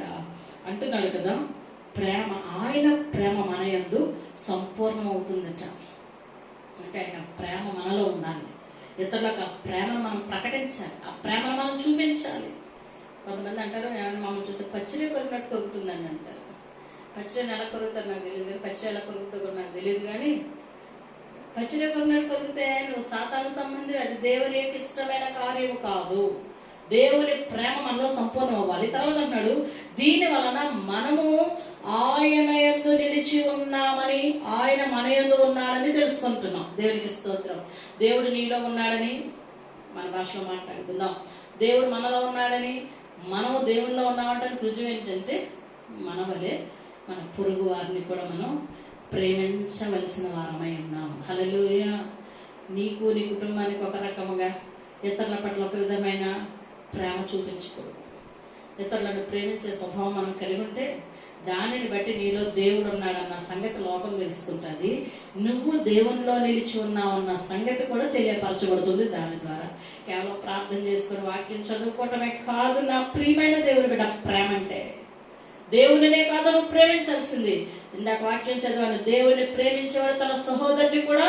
అంటున్నాడు కదా. ప్రేమ, ఆయన ప్రేమ మన యందు సంపూర్ణం అవుతుందట. అంటే ఆయన ప్రేమ మనలో ఉండాలి. ఇతరులకు ఆ ప్రేమను మనం ప్రకటించాలి, ఆ ప్రేమను మనం చూపించాలి. కొంతమంది అంటారు, మమ్మల్ని చూస్తే పచ్చిరే కొరిగినట్టు కొరుకుతుందని అంటారు. పచ్చిరేని ఎలా కొరుగుతారు నాకు తెలియదు, కానీ పచ్చిరే ఎలా కొరుకుతా కూడా నాకు తెలియదు. కానీ పచ్చిరే కొరిగినట్టు కొరికితే నువ్వు సాతాను సంబంధి, అది దేవుని యొక్క ఇష్టమైన కార్యము కాదు. దేవుని ప్రేమ మనలో సంపూర్ణం అవ్వాలి. తర్వాత అన్నాడు, దీని వలన మనము ఆయన యందు నిలిచి ఉన్నామని, ఆయన మన యందు ఉన్నాడని తెలుసుకుంటున్నాం. దేవునికి స్తోత్రం. దేవుడు నీలో ఉన్నాడని మన భాషలో మాట్లాడుకుందాం. దేవుడు మనలో ఉన్నాడని, మనము దేవుల్లో ఉన్నామంటే రుజువు ఏంటంటే మన వలె మన పొరుగు వారిని కూడా మనం ప్రేమించవలసిన వారమై ఉన్నాము. హల్లెలూయా. నీకు నీ కుటుంబానికి ఒక రకముగా, ఇతరుల పట్ల ఒక విధమైన ప్రేమ చూపించకూడదు. ఇతరులను ప్రేమించే స్వభావం మనం కలిగి ఉంటే దానిని బట్టి నీలో దేవుడు ఉన్నాడన్న సంగతి లోకం తెలుసుకుంటుంది. నువ్వు దేవునిలో నిలిచి ఉన్నావన్న సంగతి కూడా తెలియపరచబడుతుంది దాని ద్వారా. కేవలం ప్రార్థన చేసుకుని వాక్యం చదువుకోవటమే కాదు నా ప్రియమైన దేవుని బిడ్డ. ప్రేమ అంటే దేవునినే కాదు నువ్వు ప్రేమించాల్సింది. ఇందాక వాక్యం చదివాను, దేవుని ప్రేమించేవాడు తన సహోదరుని కూడా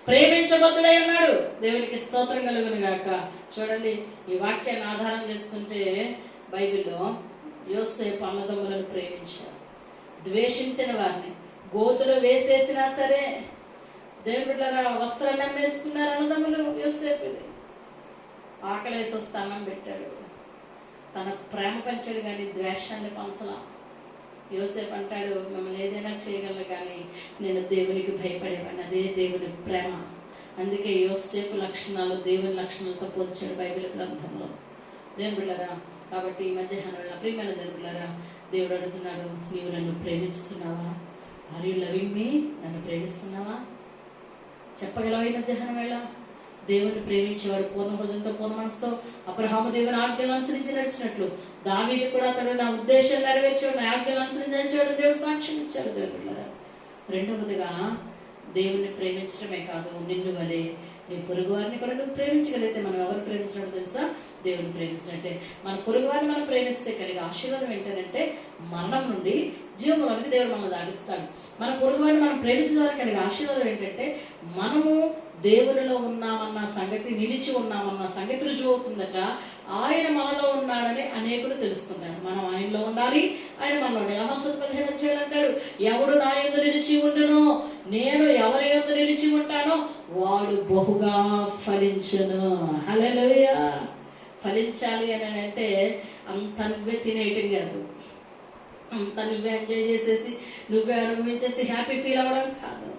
ప్రేమించబద్దుడై ఉన్నాడు. దేవునికి స్తోత్రం కలుగును గాక. చూడండి, ఈ వాక్యాన్ని ఆధారం చేసుకుంటే బైబిల్లో యోసేపు అన్నదమ్ములను ప్రేమించారు. ద్వేషించిన వారిని గోతులో వేసేసినా సరే దేవుళ్ళ వస్త్రాన్ని అమ్మేసుకున్నారు అన్నదమ్ములు. యోసేపు ఆకలేసి వస్తే అన్నం పెట్టాడు. తన ప్రేమ పంచాడు కానీ ద్వేషాన్ని పంచలా. యోసేపు అంటాడు, మిమ్మల్ని ఏదైనా చేయగలను కానీ నేను దేవునికి భయపడేవాడిని. అదే దేవుని ప్రేమ. అందుకే యోసేపు లక్షణాలు దేవుని లక్షణాలతో పోల్చాడు బైబిల్ గ్రంథంలో. దేవుని బిడ్డలారా, కాబట్టి ఈ మధ్యాహ్నం వేళ ప్రియమైన దేవుని బిడ్డలారా, దేవుడు అడుగుతున్నాడు, నీవు నన్ను ప్రేమించుతున్నావా? Are you loving me? నన్ను ప్రేమిస్తున్నావా? చెప్పగలవా? ఈ మధ్యాహ్నం వేళ దేవుని ప్రేమించేవాడు పూర్ణ హృదయంతో, పూర్ణ మనసుతో అబ్రహాము దేవుని ఆజ్ఞలను అనుసరించి నడిచినట్లు దావీదు కూడా అతడు నా ఉద్దేశం నెరవేర్చాడు, నా ఆజ్ఞలను అనుసరించి నడిచాడు, దేవుడు సాక్ష్యం ఇచ్చాడు. దేవుని బిడ్డలారా, రెండవదిగా దేవుణ్ణి ప్రేమించడమే కాదు, నిన్ను వలే నీ పొరుగు వారిని కూడా నువ్వు ప్రేమించగలిగితే మనం ఎవరు ప్రేమించినట్టు తెలుసా? దేవుని ప్రేమించినట్టే. మన పొరుగు వారిని మనం ప్రేమిస్తే కలిగే ఆశీర్వాదం ఏంటంటే మరణం నుండి జీవంలోనికి దేవుడు మనల్ని దాటిస్తాడు. మన పొరుగు వారిని మనం ప్రేమించడం కలిగే ఆశీర్వాదం ఏంటంటే మనము దేవునిలో ఉన్నామన్న సంగతి, నిలిచి ఉన్నామన్న సంగతి రుజువు అవుతుందట. ఆయన మనలో ఉన్నాడని అనేకులు తెలుసుకున్నారు. మనం ఆయనలో ఉండాలి, ఆయన మనలో ఉండాలి. యోహాను 15 అంటాడు, ఎవడు నా యందు నిలిచి ఉండునో, నేను ఎవరి యందు నిలిచి ఉంటానో వాడు బహుగా ఫలించును. హల్లెలూయా. ఫలించాలి అని అంటే అంత నువ్వే తినేయటం కాదు. అంతా నువ్వే ఎంజాయ్ చేసేసి నువ్వే అనుభవించేసి హ్యాపీ ఫీల్ అవ్వడం కాదు.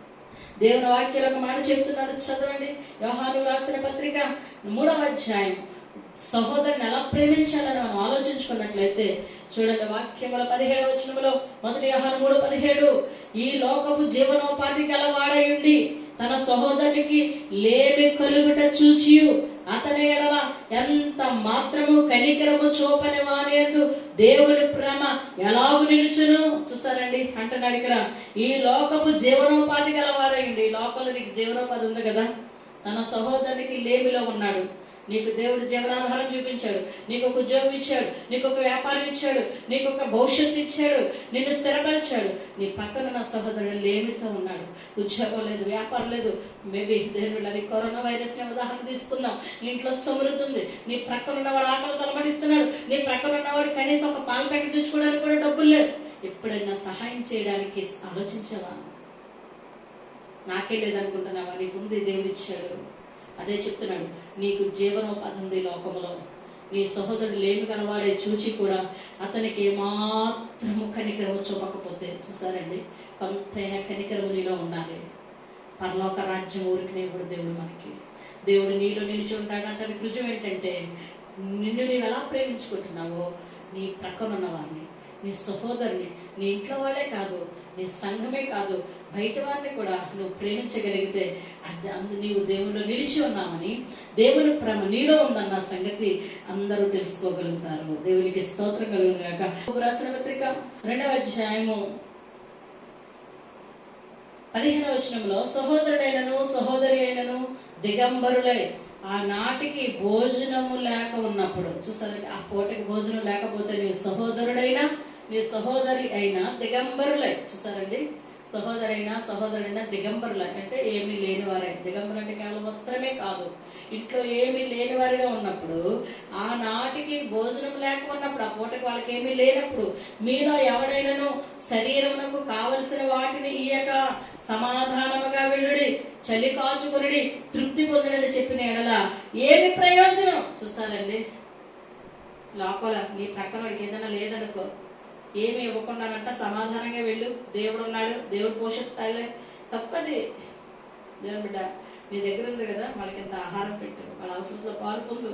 దేవుని వాక్యాలు ఒక మాట చెప్తున్నాడు, చదవండి. యోహాను రాసిన పత్రిక 3వ అధ్యాయం. సహోదరుని ఎలా ప్రేమించాలని మనం ఆలోచించుకున్నట్లయితే చూడండి, వాక్యముల 17వ వచనములో 1 యోహాను 3:17, ఈ లోకపు జీవనోపాధి గలవాడై ఉండి తన సహోదరునికి లేమి కలుగుట చూచియు అతని ఎడల ఎంత మాత్రము కనికరము చూపని వానియందు దేవుని ప్రేమ ఎలాగు నిలుచును. చూసారండి, అంటున్నాడు ఇక్కడ, ఈ లోకపు జీవనోపాధి గలవాడైంది. ఈ లోకంలో నీకు జీవనోపాధి ఉంది కదా. తన సహోదరునికి లేమిలో ఉన్నాడు. నీకు దేవుడు జీవనాధారం చూపించాడు, నీకు ఒక ఉద్యోగం ఇచ్చాడు, నీకు ఒక వ్యాపారం ఇచ్చాడు, నీకు ఒక భవిష్యత్తు ఇచ్చాడు, నిన్ను స్థిరపరిచాడు. నీ పక్కన నా సహోదరుడు లేమితో ఉన్నాడు, ఉద్యోగం లేదు, వ్యాపారం లేదు. మేబీ దేవుడు అది కరోనా వైరస్ ని ఉదాహరణ తీసుకుందాం. నీ ఇంట్లో సమృద్ధి ఉంది, నీ ప్రక్కన ఉన్నవాడు ఆకలి తలబడిస్తున్నాడు, నీ ప్రక్కన ఉన్నవాడు కనీసం ఒక పాల ప్యాకెట్ తెచ్చుకోవడానికి కూడా డబ్బులు లేవు. ఎప్పుడైనా సహాయం చేయడానికి ఆలోచించావా? నాకే లేదనుకుంటున్నావా? నీకుంది, దేవుడు ఇచ్చాడు. అదే చెప్తున్నాడు, నీకు జీవనోపాధి ఉంది లోకంలో. నీ సహోదరుడు లేమి కలవాడే చూచి కూడా అతనికి ఏమాత్రము కనికరము చూపకపోతే, చూసారండి, కొంతైనా కనికరము నీలో ఉండాలి. పరలోక రాజ్యం ఊరికినే కూడా దేవుడు మనకి, దేవుడు నీలో నిలిచి ఉంటాడు. అంటే రుజువు ఏంటంటే, నిన్ను నీవు ఎలా ప్రేమించుకుంటున్నావో నీ ప్రక్కన ఉన్న వారిని, నీ సహోదరుని, నీ ఇంట్లో వాళ్ళే కాదు, నీ సంఘమే కాదు, బయట వారిని కూడా నువ్వు ప్రేమించగలిగితే నీవు దేవునిలో నిలిచి ఉన్నామని, దేవుని ప్రేమ నీలో ఉందన్న సంగతి అందరూ తెలుసుకోగలుగుతారు. దేవునికి స్తోత్రం కలుగును గాక. రాసిన పత్రిక 2వ అధ్యాయము 15వ వచనంలో, సహోదరుడైనను సహోదరి అయినను దిగంబరులై ఆనాటికి భోజనము లేక ఉన్నప్పుడు, చూసారండి, ఆ పూటకి భోజనం లేకపోతే నీ సహోదరుడైనా నీ సహోదరి అయినా దిగంబరులై, చూసారండి, సహోదరైనా దిగంబరులై అంటే ఏమీ లేని వారే. దిగంబరు అంటే కేవలం వస్త్రమే కాదు, ఇంట్లో ఏమీ లేని వారిగా ఉన్నప్పుడు, ఆనాటికి భోజనం లేక ఉన్నప్పుడు, ఆ పూటకి వాళ్ళకి ఏమీ లేనప్పుడు, మీలో ఎవడైనాను శరీరమునకు కావలసిన వాటిని ఇయ్యక సమాధానముగా వెళ్ళుడి, చలి కాచుకుని తృప్తి పొందడని చెప్పిన ఎడల ఏమి ప్రయోజనం? చూసారండి, లోపల నీ ప్రక్కన వాడికి ఏదైనా లేదనుకో, ఏమి ఇవ్వకుండానంట సమాధానంగా వెళ్ళు, దేవుడు ఉన్నాడు, దేవుడు పోషిస్తాలే. తప్పది. దేవుని బిడ్డ నీ దగ్గర ఉంది కదా, వాళ్ళకి ఎంత ఆహారం పెట్టు, వాళ్ళ అవసరంలో పాలు పొందు.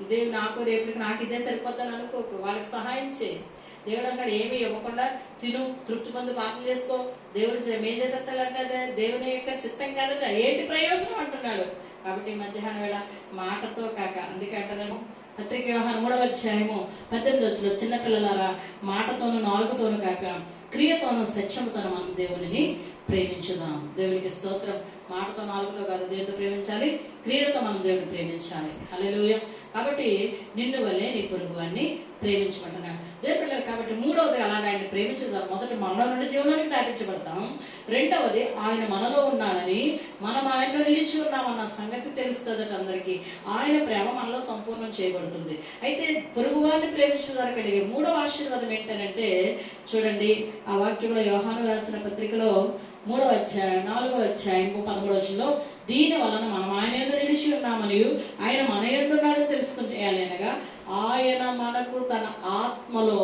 ఇదే నాకు రేపటికి నాకు ఇదే సరిపోద్దని అనుకోకు, వాళ్ళకి సహాయం చేయి. దేవుడు అన్నాడు, ఏమి ఇవ్వకుండా తిను, తృప్తి పొందు, పాపం చేసుకో. దేవుడు ఏం చేసేస్తాడంటే అదే దేవుని యొక్క చిత్తం కాదట. ఏంటి ప్రయోజనం అంటున్నాడు. కాబట్టి మధ్యాహ్నం వేళ మాటతో కాక, అందుకే అంటున్నాను, పత్రిక యోహాను 3వ అధ్యాయము 18వ వచనంలో, చిన్నపిల్లలారా మాటతోను నాలుగుతోను కాక క్రియతోను సత్యముతోను మనం దేవునిని ప్రేమించుదాం. దేవునికి స్తోత్రం. మాటతో నాలుగుతో కాదు, దేవుడితో ప్రేమించాలి, క్రియలతో మనం దేవుడిని ప్రేమించాలి. హల్లెలూయా. కాబట్టి నిన్ను వల్లే నీ పొరుగు వారిని ప్రేమించమంటున్నాడు దేవుడి పిల్లలు. కాబట్టి మూడవది అలాగ ఆయన ప్రేమించుదాం. మొదటి మనలో నుండి జీవనానికి దాటించబడతాం. రెండవది ఆయన మనలో ఉన్నాడని, మనం ఆయనలో నిలిచి ఉన్నామన్న సంగతి తెలుస్తుందట అందరికీ. ఆయన ప్రేమ మనలో సంపూర్ణం చేయబడుతుంది. అయితే పొరుగు వారిని ప్రేమించిన ద్వారా కలిగే మూడవ ఆశీర్వాదం ఏంటంటే, చూడండి ఆ వాక్యంలో యోహాను రాసిన పత్రికలో 3వ అధ్యాయం 4వ అధ్యాయం 13వ వచనంలో, దీని వలన మనం ఆయన యందు నిలిచి ఉన్నామని ఆయన మన యందు ఉన్నాడని తెలుసుకుని చేయాలి అనగా, ఆయన మనకు తన ఆత్మలో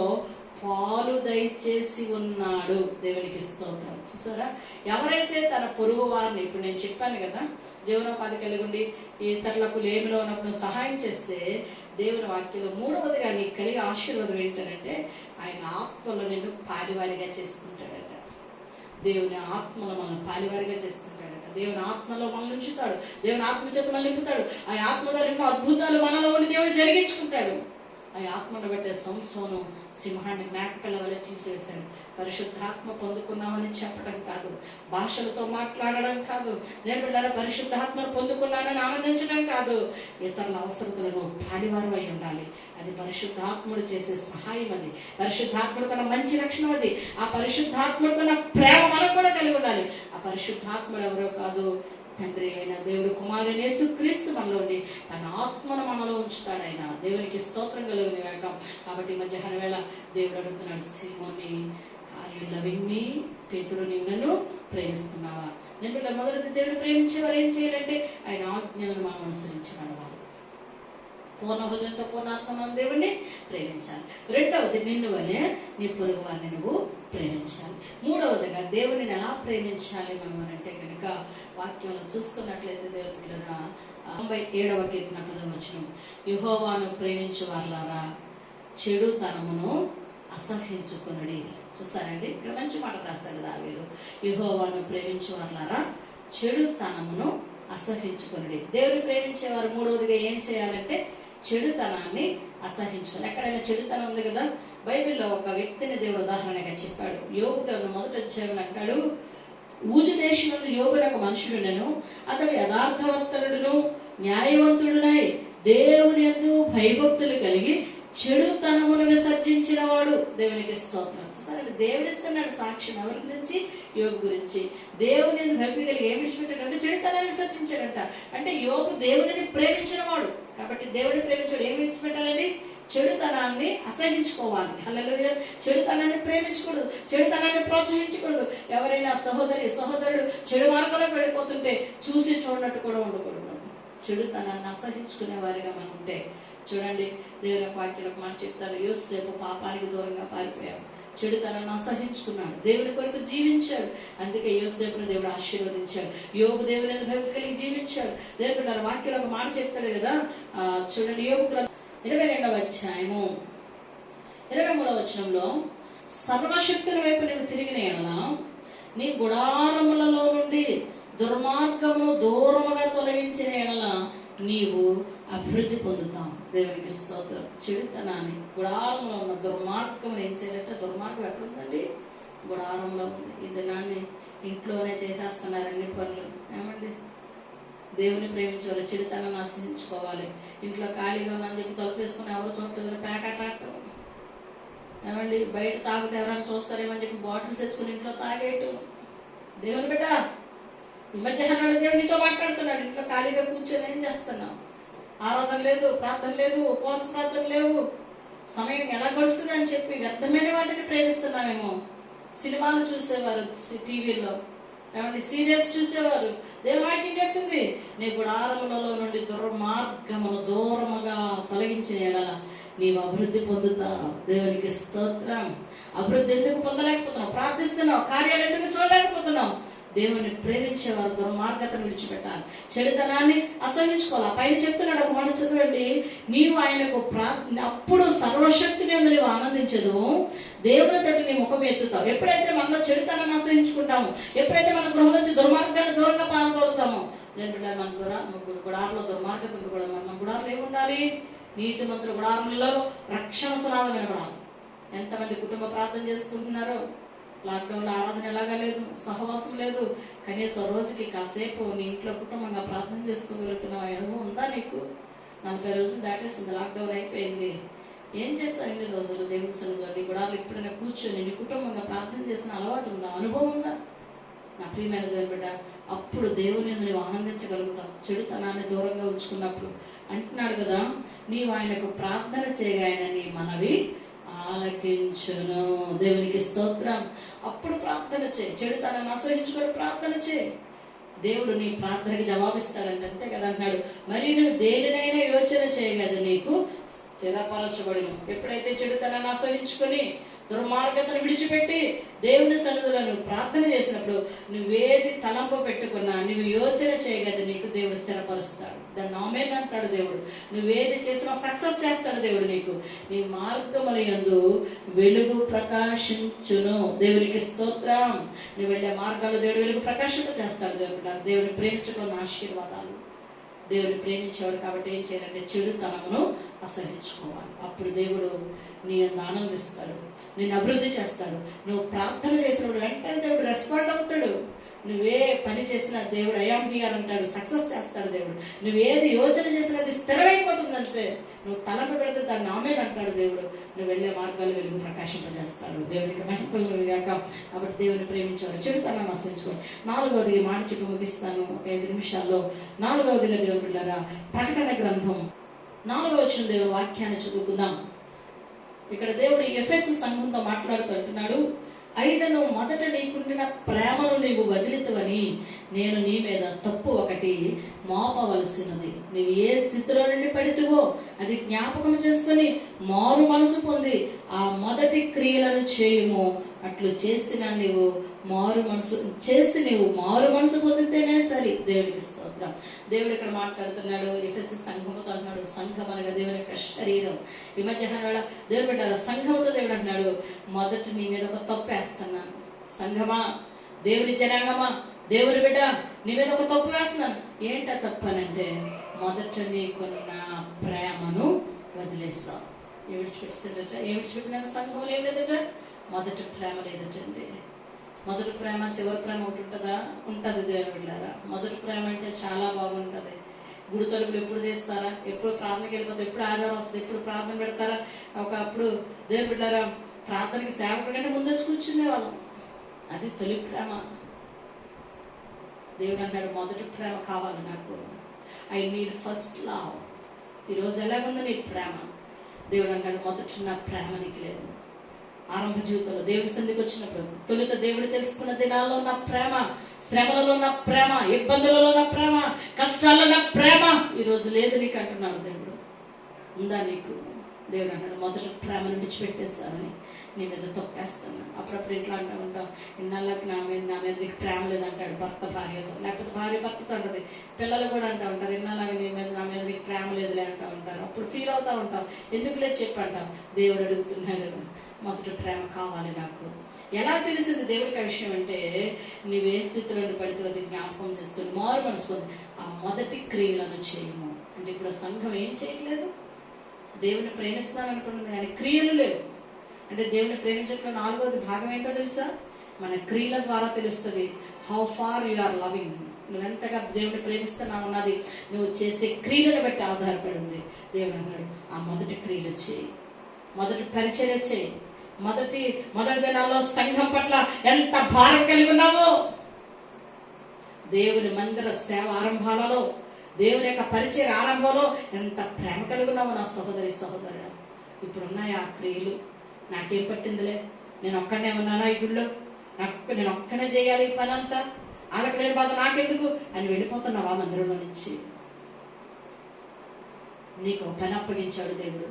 పాలు దయచేసి ఉన్నాడు. దేవునికి స్తోత్రం. చూసారా, ఎవరైతే తన పొరుగు వారిని, ఇప్పుడు నేను చెప్పాను కదా, జీవనోపాధి కలిగి ఉండి ఇతరులకు లేమిలో ఉన్నప్పుడు సహాయం చేస్తే, దేవుని వాక్యంలో మూడవదిగా నీకు కలిగే ఆశీర్వాదం ఏంటంటే, ఆయన ఆత్మలో నిన్ను పాలివారిగా చేసుకుంటాడట. దేవుని ఆత్మలో మనం పాలివారిగా చేసుకుంటాడట. దేవుని ఆత్మలో మనల్ని ఉంచుతాడు, దేవుని ఆత్మ చేత మనల్ని నింపుతాడు. ఆ ఆత్మ ద్వారా ఎన్నో అద్భుతాలు మనలో ఉండి దేవుడు జరిగించుకుంటాడు. ఆ ఆత్మను బట్టే సంసోను సింహాన్ని మేకపిల్ల వల్ల చీల్చేశాడు. పరిశుద్ధాత్మ పొందుకున్నామని చెప్పడం కాదు, భాషలతో మాట్లాడడం కాదు, నేను పరిశుద్ధాత్మను పొందుకున్నానని ఆనందించడం కాదు, ఇతరుల అవసరతలను పాడివారు అయి ఉండాలి. అది పరిశుద్ధాత్ముడు చేసే సహాయం. అది పరిశుద్ధాత్ముడు కన్నా మంచి రక్షణ. అది ఆ పరిశుద్ధాత్ముడు కన్నా ప్రేమ మనం కూడా కలిగి ఉండాలి. ఆ పరిశుద్ధాత్ముడు ఎవరో కాదు, తండ్రి అయిన దేవుడు కుమారుడైన యేసుక్రీస్తు మనలో ఉండి తన ఆత్మను మనలో ఉంచుతాడు. ఆయన దేవునికి స్తోత్రం కలుగును గాక. కాబట్టి మధ్యాహ్నం వేళ దేవుడు అడుగుతున్నాడు, సీమోని, ఆర్ యు లవింగ్ మీ? పేతురు, నీవు నన్ను ప్రేమిస్తున్నావా? నేను మొదటి దేవుడు ప్రేమించేవారు ఏం చేయాలంటే ఆయన ఆజ్ఞలను మనం అనుసరించి నడవాలి. పూర్ణ హృదయంతో పూర్ణ ఆత్మతో దేవుణ్ణి ప్రేమించాలి. రెండవది, నిన్ను వలె నీ పొరుగు వారిని నువ్వు ప్రేమించాలి. మూడవదిగా దేవుని ఎలా ప్రేమించాలి మనం అంటే కనుక వాక్యంలో చూసుకున్నట్లయితే దేవుని 97వ కీర్తన 10వ వచనం, యెహోవాను ప్రేమించు వారలారా చెడుతనమును అసహ్యించుకొనుడి. చూసారండి, ఇక్కడ మంచి మాట రాశాడు దావీదు. యెహోవాను ప్రేమించు వారలారా చెడుతనమును అసహ్యించుకొనుడి. దేవుని ప్రేమించేవారు మూడవదిగా ఏం చేయాలంటే చెడుతనాన్ని అసహించుకోవాలి. ఎక్కడైనా చెడుతనం ఉంది కదా, బైబిల్లో ఒక వ్యక్తిని దేవుడు ఉదాహరణగా చెప్పాడు. యోబు గ్రంథం 1వ అధ్యాయం అంటాడు, ఊజు దేశంలో యోబుని ఒక మనుషుడును, అతడు యథార్థవర్తనుడును న్యాయవంతుడునై దేవుని యందు భయభక్తులు కలిగి చెడుతనమును విసర్జించిన వాడు. దేవునికి స్తోత్రం. సరే, దేవుడిస్తున్నాడు సాక్ష్యం ఎవరి గురించి? యోబు గురించి. దేవుని భక్తి కలిగి ఏమి విడిచిపెట్టాడంటే చెడుతనాన్ని విసర్జించాడంట. అంటే యోబు దేవుని ప్రేమించిన వాడు కాబట్టి దేవుని ప్రేమించాడు. ఏమి విడిచిపెట్టాలండి? చెడుతనాన్ని అసహించుకోవాలి. హల్లెలూయా. చెడుతనాన్ని ప్రేమించకూడదు, చెడుతనాన్ని ప్రోత్సహించకూడదు. ఎవరైనా సహోదరుడు చెడు మార్గంలోకి వెళ్ళిపోతుంటే చూసి చూడనట్టు కూడా ఉండకూడదు. చెడుతనాన్ని అసహించుకునే వారిగా మనం ఉంటే, చూడండి దేవుని వాక్యాలకు మాట చెప్తారు, యోసేపు పాపానికి దూరంగా పారిపోయాడు, చెడుతనాన్ని అసహించుకున్నాడు, దేవుని కొరకు జీవించాడు. అందుకే యోసేపును దేవుడు ఆశీర్వదించాడు. యోబు దేవుని భక్తి కలిగి జీవించాడు. దేవుడు వాక్యంలో ఒక మాట చెప్తాడు కదా, చూడండి యోబు 22వ అధ్యాయము 23వ వచనంలో, సర్వశక్తుల వైపు నువ్వు తిరిగిన ఎడల నీ గుడారములలో నుండి దుర్మార్గమును దూరముగా తొలగించిన ఎడల నీవు అభివృద్ధి పొందుతాం. దేవునికి స్తోత్రం. చెడుతనాన్ని, గుడారంలో ఉన్న దుర్మార్గం ఏం చేయాలంటే, దుర్మార్గం ఎక్కడుందండి? గుడారంలో ఉంది. ఈ దినాన్ని ఇంట్లోనే చేసేస్తున్నారు అన్ని పనులు. ఏమండి, దేవుని ప్రేమించాలి, చెడుతనాన్ని ఆశ్రయించుకోవాలి. ఇంట్లో ఖాళీగా ఉందని చెప్పి తలుపు వేసుకుని ఎవరు చూడలేదు పేకాటాడటం. ఏమండి, బయట తాగితే ఎవరైనా చూస్తారేమని చెప్పి బాటిల్స్ తెచ్చుకుని ఇంట్లో తాగేయటం. దేవుని బిడ్డ, ఈ మధ్యాహ్నం దేవుడు నీతో మాట్లాడుతున్నాడు. ఇంట్లో ఖాళీగా కూర్చొని ఏం చేస్తున్నావు? ఆరాధన లేదు, ప్రార్థన లేదు, ఉపవాస ప్రార్థన లేవు. సమయం ఎలా గడుస్తుంది అని చెప్పి వ్యర్థమైన వాటిని ప్రేమిస్తున్నామేమో. సినిమాలు చూసేవారు టీవీలో, ఏమంటే సీరియల్స్ చూసేవారు. దేవుని చెప్తుంది, నీ గుడారములలో నుండి దుర్మార్గమును దూరముగా తొలగించిన ఎడల నీవు అభివృద్ధి పొందుతావు. దేవునికి స్తోత్రం. అభివృద్ధి ఎందుకు పొందలేకపోతున్నావు? ప్రార్థిస్తున్నావు, కార్యాలు ఎందుకు చూడలేకపోతున్నావు? దేవుని ప్రేమించేవారు దుర్మార్గతను విడిచిపెట్టాలి, చెడుతనాన్ని అసహించుకోవాలి. పైన చెప్తున్నాడు, ఒక మాట చదవండి, నీవు ఆయనకు అప్పుడు సర్వశక్తిని నువ్వు ఆనందించదు, దేవుని తట్టు నీ ముఖం ఎత్తుతావు. ఎప్పుడైతే మనలో చెడుతనాన్ని అసహించుకుంటామో, ఎప్పుడైతే మన గృహం నుంచి దుర్మార్గాన్ని దూరంగా పాల్గొడతామో, మన గుడారంలో దుర్మార్గత కూడా, మన గుడారంలో ఏముండాలి? నీతిమంతుల గుడారంలో రక్షణ సునాదం వినబడాలి. ఎంతమంది కుటుంబ ప్రార్థన చేసుకుంటున్నారో, లాక్డౌన్లో ఆరాధన ఎలాగా లేదు, సహవాసం లేదు, కనీసం రోజుకి కాసేపు నీ ఇంట్లో కుటుంబంగా ప్రార్థన చేసుకోగలుగుతున్నావు. అనుభవం ఉందా నీకు? 40 రోజులు దాటేసింది, లాక్డౌన్ అయిపోయింది. ఏం చేస్తావు ఇన్ని రోజులు దేవుని సన్నిధిలో? నీ గుడాలు ఎప్పుడైనా కూర్చొని నీ కుటుంబంగా ప్రార్థన చేసిన అలవాటు ఉందా? అనుభవం ఉందా? నా ప్రియమైన దేవుని బిడ్డ, అప్పుడు దేవుని నువ్వు ఆనందించగలుగుతావు. చెడుతనాన్ని దూరంగా ఉంచుకున్నప్పుడు. అంటున్నాడు కదా, నీవు ఆయనకు ప్రార్థన చేయగా ఆయన నీ మనవి ఆలకించును. దేవునికి స్తోత్రం. అప్పుడు ప్రార్థన చేయి, చెడుతనాన్ని అసహించుకొని ప్రార్థన చేయి. దేవుడు నీ ప్రార్థనకి జవాబిస్తాడంటే, అంతే కదా అంటున్నాడు. మరి నువ్వు దేనినైనా యోచన చేయలేదు, నీకు స్థిరపరచబడును. ఎప్పుడైతే చెడుతనాన్ని అసహించుకొని దుర్మార్గతను విడిచిపెట్టి దేవుని సన్నిధిలో నువ్వు ప్రార్థన చేసినప్పుడు, నువ్వేది తలంపు పెట్టుకున్నా, నువ్వు యోచన చేయగలదు, నీకు దేవుడు స్థిరపరుస్తాడు. దాన్ని ఆమేన్ అంటాడు దేవుడు. నువ్వేది చేసినా సక్సెస్ చేస్తాడు దేవుడు. నీకు నీ మార్గముల యందు వెలుగు ప్రకాశించును. దేవునికి స్తోత్రం. నువ్వు వెళ్ళే మార్గాలు దేవుడు వెలుగు ప్రకాశింప చేస్తాడు. దేవుని ప్రేమించుకున్న ఆశీర్వాదాలు. దేవుని ప్రేమించేవాడు కాబట్టి ఏం చేయాలంటే చెడుతనమును అసహించుకోవాలి. అప్పుడు దేవుడు నీ ఆనందిస్తాడు, నేను అభివృద్ధి చేస్తాడు. నువ్వు ప్రార్థన చేసినప్పుడు వెంటనే దేవుడు రెస్పాండ్ అవుతాడు. నువ్వే పని చేసినా దేవుడు అయామ్ హియర్ అంటాడు, సక్సెస్ చేస్తాడు దేవుడు. నువ్వేది యోచన చేసినా అది స్థిరమైపోతుంది. అంతే, నువ్వు తలపు పెడితే దాన్ని ఆమేన్ అంటాడు దేవుడు. నువ్వు వెళ్ళే మార్గాలు వెలుగు ప్రకాశింపజేస్తాడు. దేవునికి మహిమలు గాక. కాబట్టి దేవుని ప్రేమించేవారు చెడుతనాన్ని ఆశించుకోవాలి. 4వది మాట చెప్పి ముగిస్తాను, ఒక 5 నిమిషాల్లో. 4వదిగా దేవుని బిడ్డలారా, ప్రకటన గ్రంథం 4వ వచనం దేవుని వాక్యాన్ని చదువుకుందాం. ఇక్కడ దేవుడు ఎఫెసు సంఘంతో మాట్లాడుతూ అంటున్నాడు, అయినను మొదట నీకుండిన ప్రేమను నీవు వదిలితవని నేను నీ మీద తప్పు ఒకటి మోపవలసినది. నీవు ఏ స్థితిలో నుండి పడితివో అది జ్ఞాపకం చేసుకుని మారు మనసు పొంది ఆ మొదటి క్రియలను చేయుము. అట్లు చేసిన నీవు మారు మనసు పొందితేనే సరి. దేవుడికి స్తోత్రం. దేవుడు ఇక్కడ మాట్లాడుతున్నాడు, ఎఫెసీ సంఘముతో అంటున్నాడు. సంఘం అనగా దేవుని యొక్క శరీరం. ఈ మధ్యాహ్నం వేళ దేవుడు పెట్టారు సంఘముతో. దేవుడు అంటున్నాడు, మొదట నీ మీద ఒక తప్పు వేస్తున్నాను. సంఘమా, దేవుని జనాంగమా, దేవుని బిడ్డ, నీ మీద ఒక తప్పు వేస్తున్నాను. ఏంటా తప్పు అనంటే, మొదట నీకున్న ప్రేమను వదిలేస్తావు. ఏమిడిచిపెట్టిన సంఘంలో ఏం లేదట? మొదటి ప్రేమ లేదటండి. మొదటి ప్రేమ చివరి ప్రేమ ఒకటి ఉంటుందా? ఉంటుంది దేవుని బిడ్డలారా. మొదటి ప్రేమ అంటే చాలా బాగుంటుంది. గుడి తలుపులు ఎప్పుడు తీస్తారా? ఎప్పుడు ప్రార్థనకి వెళ్ళిపోతారు? ఎప్పుడు ఆధారం వస్తుంది? ఎప్పుడు ప్రార్థన పెడతారా? ఒకప్పుడు దేవుని బిడ్డలారా ప్రార్థనకి సేవకుడి కంటే ముందు వచ్చి కూర్చునే వాళ్ళం. అది తొలి ప్రేమ. దేవుడు అన్నాడు, మొదటి ప్రేమ కావాలి నాకు. I need first love. ఈరోజు ఎలాగుంది నీ ప్రేమ? దేవుడు అన్నాడు, మొదటి నా ప్రేమ నీకు లేదు. ఆరంభ జీవితంలో దేవుడి సంధికి వచ్చినప్పుడు తొలుత దేవుడు తెలుసుకున్న దినాల్లో నా ప్రేమ, శ్రమలలో నా ప్రేమ, ఇబ్బందులలో నా ప్రేమ, కష్టాల్లో నా ప్రేమ ఈరోజు లేదు నీకు అంటున్నాడు దేవుడు. ఉందా నీకు? దేవుడు అన్నాడు, మొదటి ప్రేమను విడిచిపెట్టేస్తామని నీ మీద తొక్కేస్తున్నాను. అప్పుడప్పుడు ఇంట్లో అంటూ ఉంటాం, ఇన్నాళ్ళకి నా మీద నీకు ప్రేమ లేదంటాడు భర్త భార్యతో, లేకపోతే భార్య భర్తతో అంటది. పిల్లలు కూడా అంటూ ఉంటారు, ఇన్నాళ్ళకి నా మీద నీకు ప్రేమ లేదులే అంటూ ఉంటారు. అప్పుడు ఫీల్ అవుతూ ఉంటాం, ఎందుకు లేదు చెప్పంటాం. దేవుడు అడుగుతున్నాడు, మొదటి ప్రేమ కావాలి నాకు. ఎలా తెలిసింది దేవుడికి ఆ విషయం అంటే, నీవే స్థితిలో పడితే అది జ్ఞాపకం చేసుకుని మారు మనసుకొని ఆ మొదటి క్రియలను చేయము. అంటే ఇప్పుడు సంఘం ఏం చేయట్లేదు? దేవుని ప్రేమిస్తున్నాను అనుకున్నది కానీ క్రియలు లేవు. అంటే దేవుని ప్రేమించట్లో 4వ భాగం ఏంటో తెలుసా? మన క్రియల ద్వారా తెలుస్తుంది how far you are loving. నువ్వెంతగా దేవుని ప్రేమిస్తున్నావు అన్నది నువ్వు చేసే క్రియలను బట్టి ఆధారపడింది. దేవుడు అన్నాడు, ఆ మొదటి క్రియలు చేయి, మొదటి పరిచర్య చేయి. మొదటి దినాల్లో సంఘం పట్ల ఎంత భారం కలిగి ఉన్నావో, దేవుని మందిర సేవ ఆరంభాలలో, దేవుని యొక్క పరిచయ ఆరంభంలో ఎంత ప్రేమ కలిగి ఉన్నావో నా సహోదరి సహోదరుడా. ఇప్పుడు ఉన్నాయి ఆ క్రియలు. నాకేం పట్టిందిలే, నేను ఒక్కడనే ఉన్నానా ఈ గుడిలో, నేను ఒక్కనే చేయాలి ఈ పని అంతా, వాళ్ళకి లేని బాధ నాకెందుకు అని వెళ్ళిపోతున్నావా మందిరంలో నుంచి? నీకు ఒక పని అప్పగించాడు దేవుడు,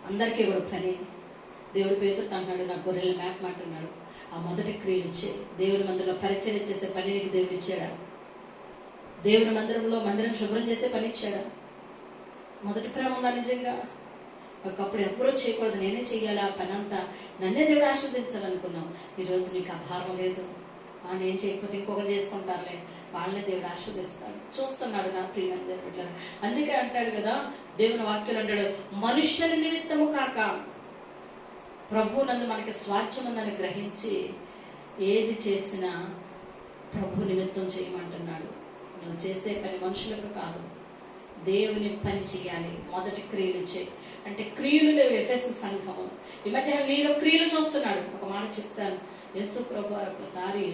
అందరికీ కూడా పని. దేవుడి పేరుతో అంటున్నాడు, నా గొర్రెల మ్యాప్ అంటున్నాడు. ఆ మొదటి క్రియలు ఇచ్చే దేవుని మందిరంలో పరిచయం చేసే పని నీకు దేవుడు ఇచ్చాడా? దేవుని మందిరం శుభ్రం చేసే పని ఇచ్చాడా? మొదటి ప్రేమ ఉందా నిజంగా? ఒకప్పుడు ఎవరో చేయకూడదు, నేనే చెయ్యాలి ఆ పని అంతా, నన్నే దేవుడు ఆశీర్వదించాలనుకున్నాం. ఈరోజు నీకు ఆ భారం లేదు. నేను చేయకపోతే ఇంకొకరు చేసుకుంటారులే, వాళ్ళనే దేవుడు ఆశీర్వదిస్తాడు. చూస్తున్నాడు నా ప్రియమైన దేవుడు. అందుకే అంటాడు కదా దేవుని వాక్యం, అంటాడు మనుష్యుని నిమిత్తము కాక ప్రభు నందు మనకి స్వాస్థ్యం ఉందని గ్రహించి ఏది చేసినా ప్రభు నిమిత్తం చేయమంటున్నాడు. నువ్వు చేసే పని మనుషులకు కాదు, దేవుని పని చేయాలి. మొదటి క్రియలు చేయి అంటే క్రియలు లేవు ఎఫెసు సంఘము. ఈ మధ్య నీలో క్రియలు చూస్తున్నాడు. ఒక మాట చెప్తాను, యేసు ప్రభు ఒకసారి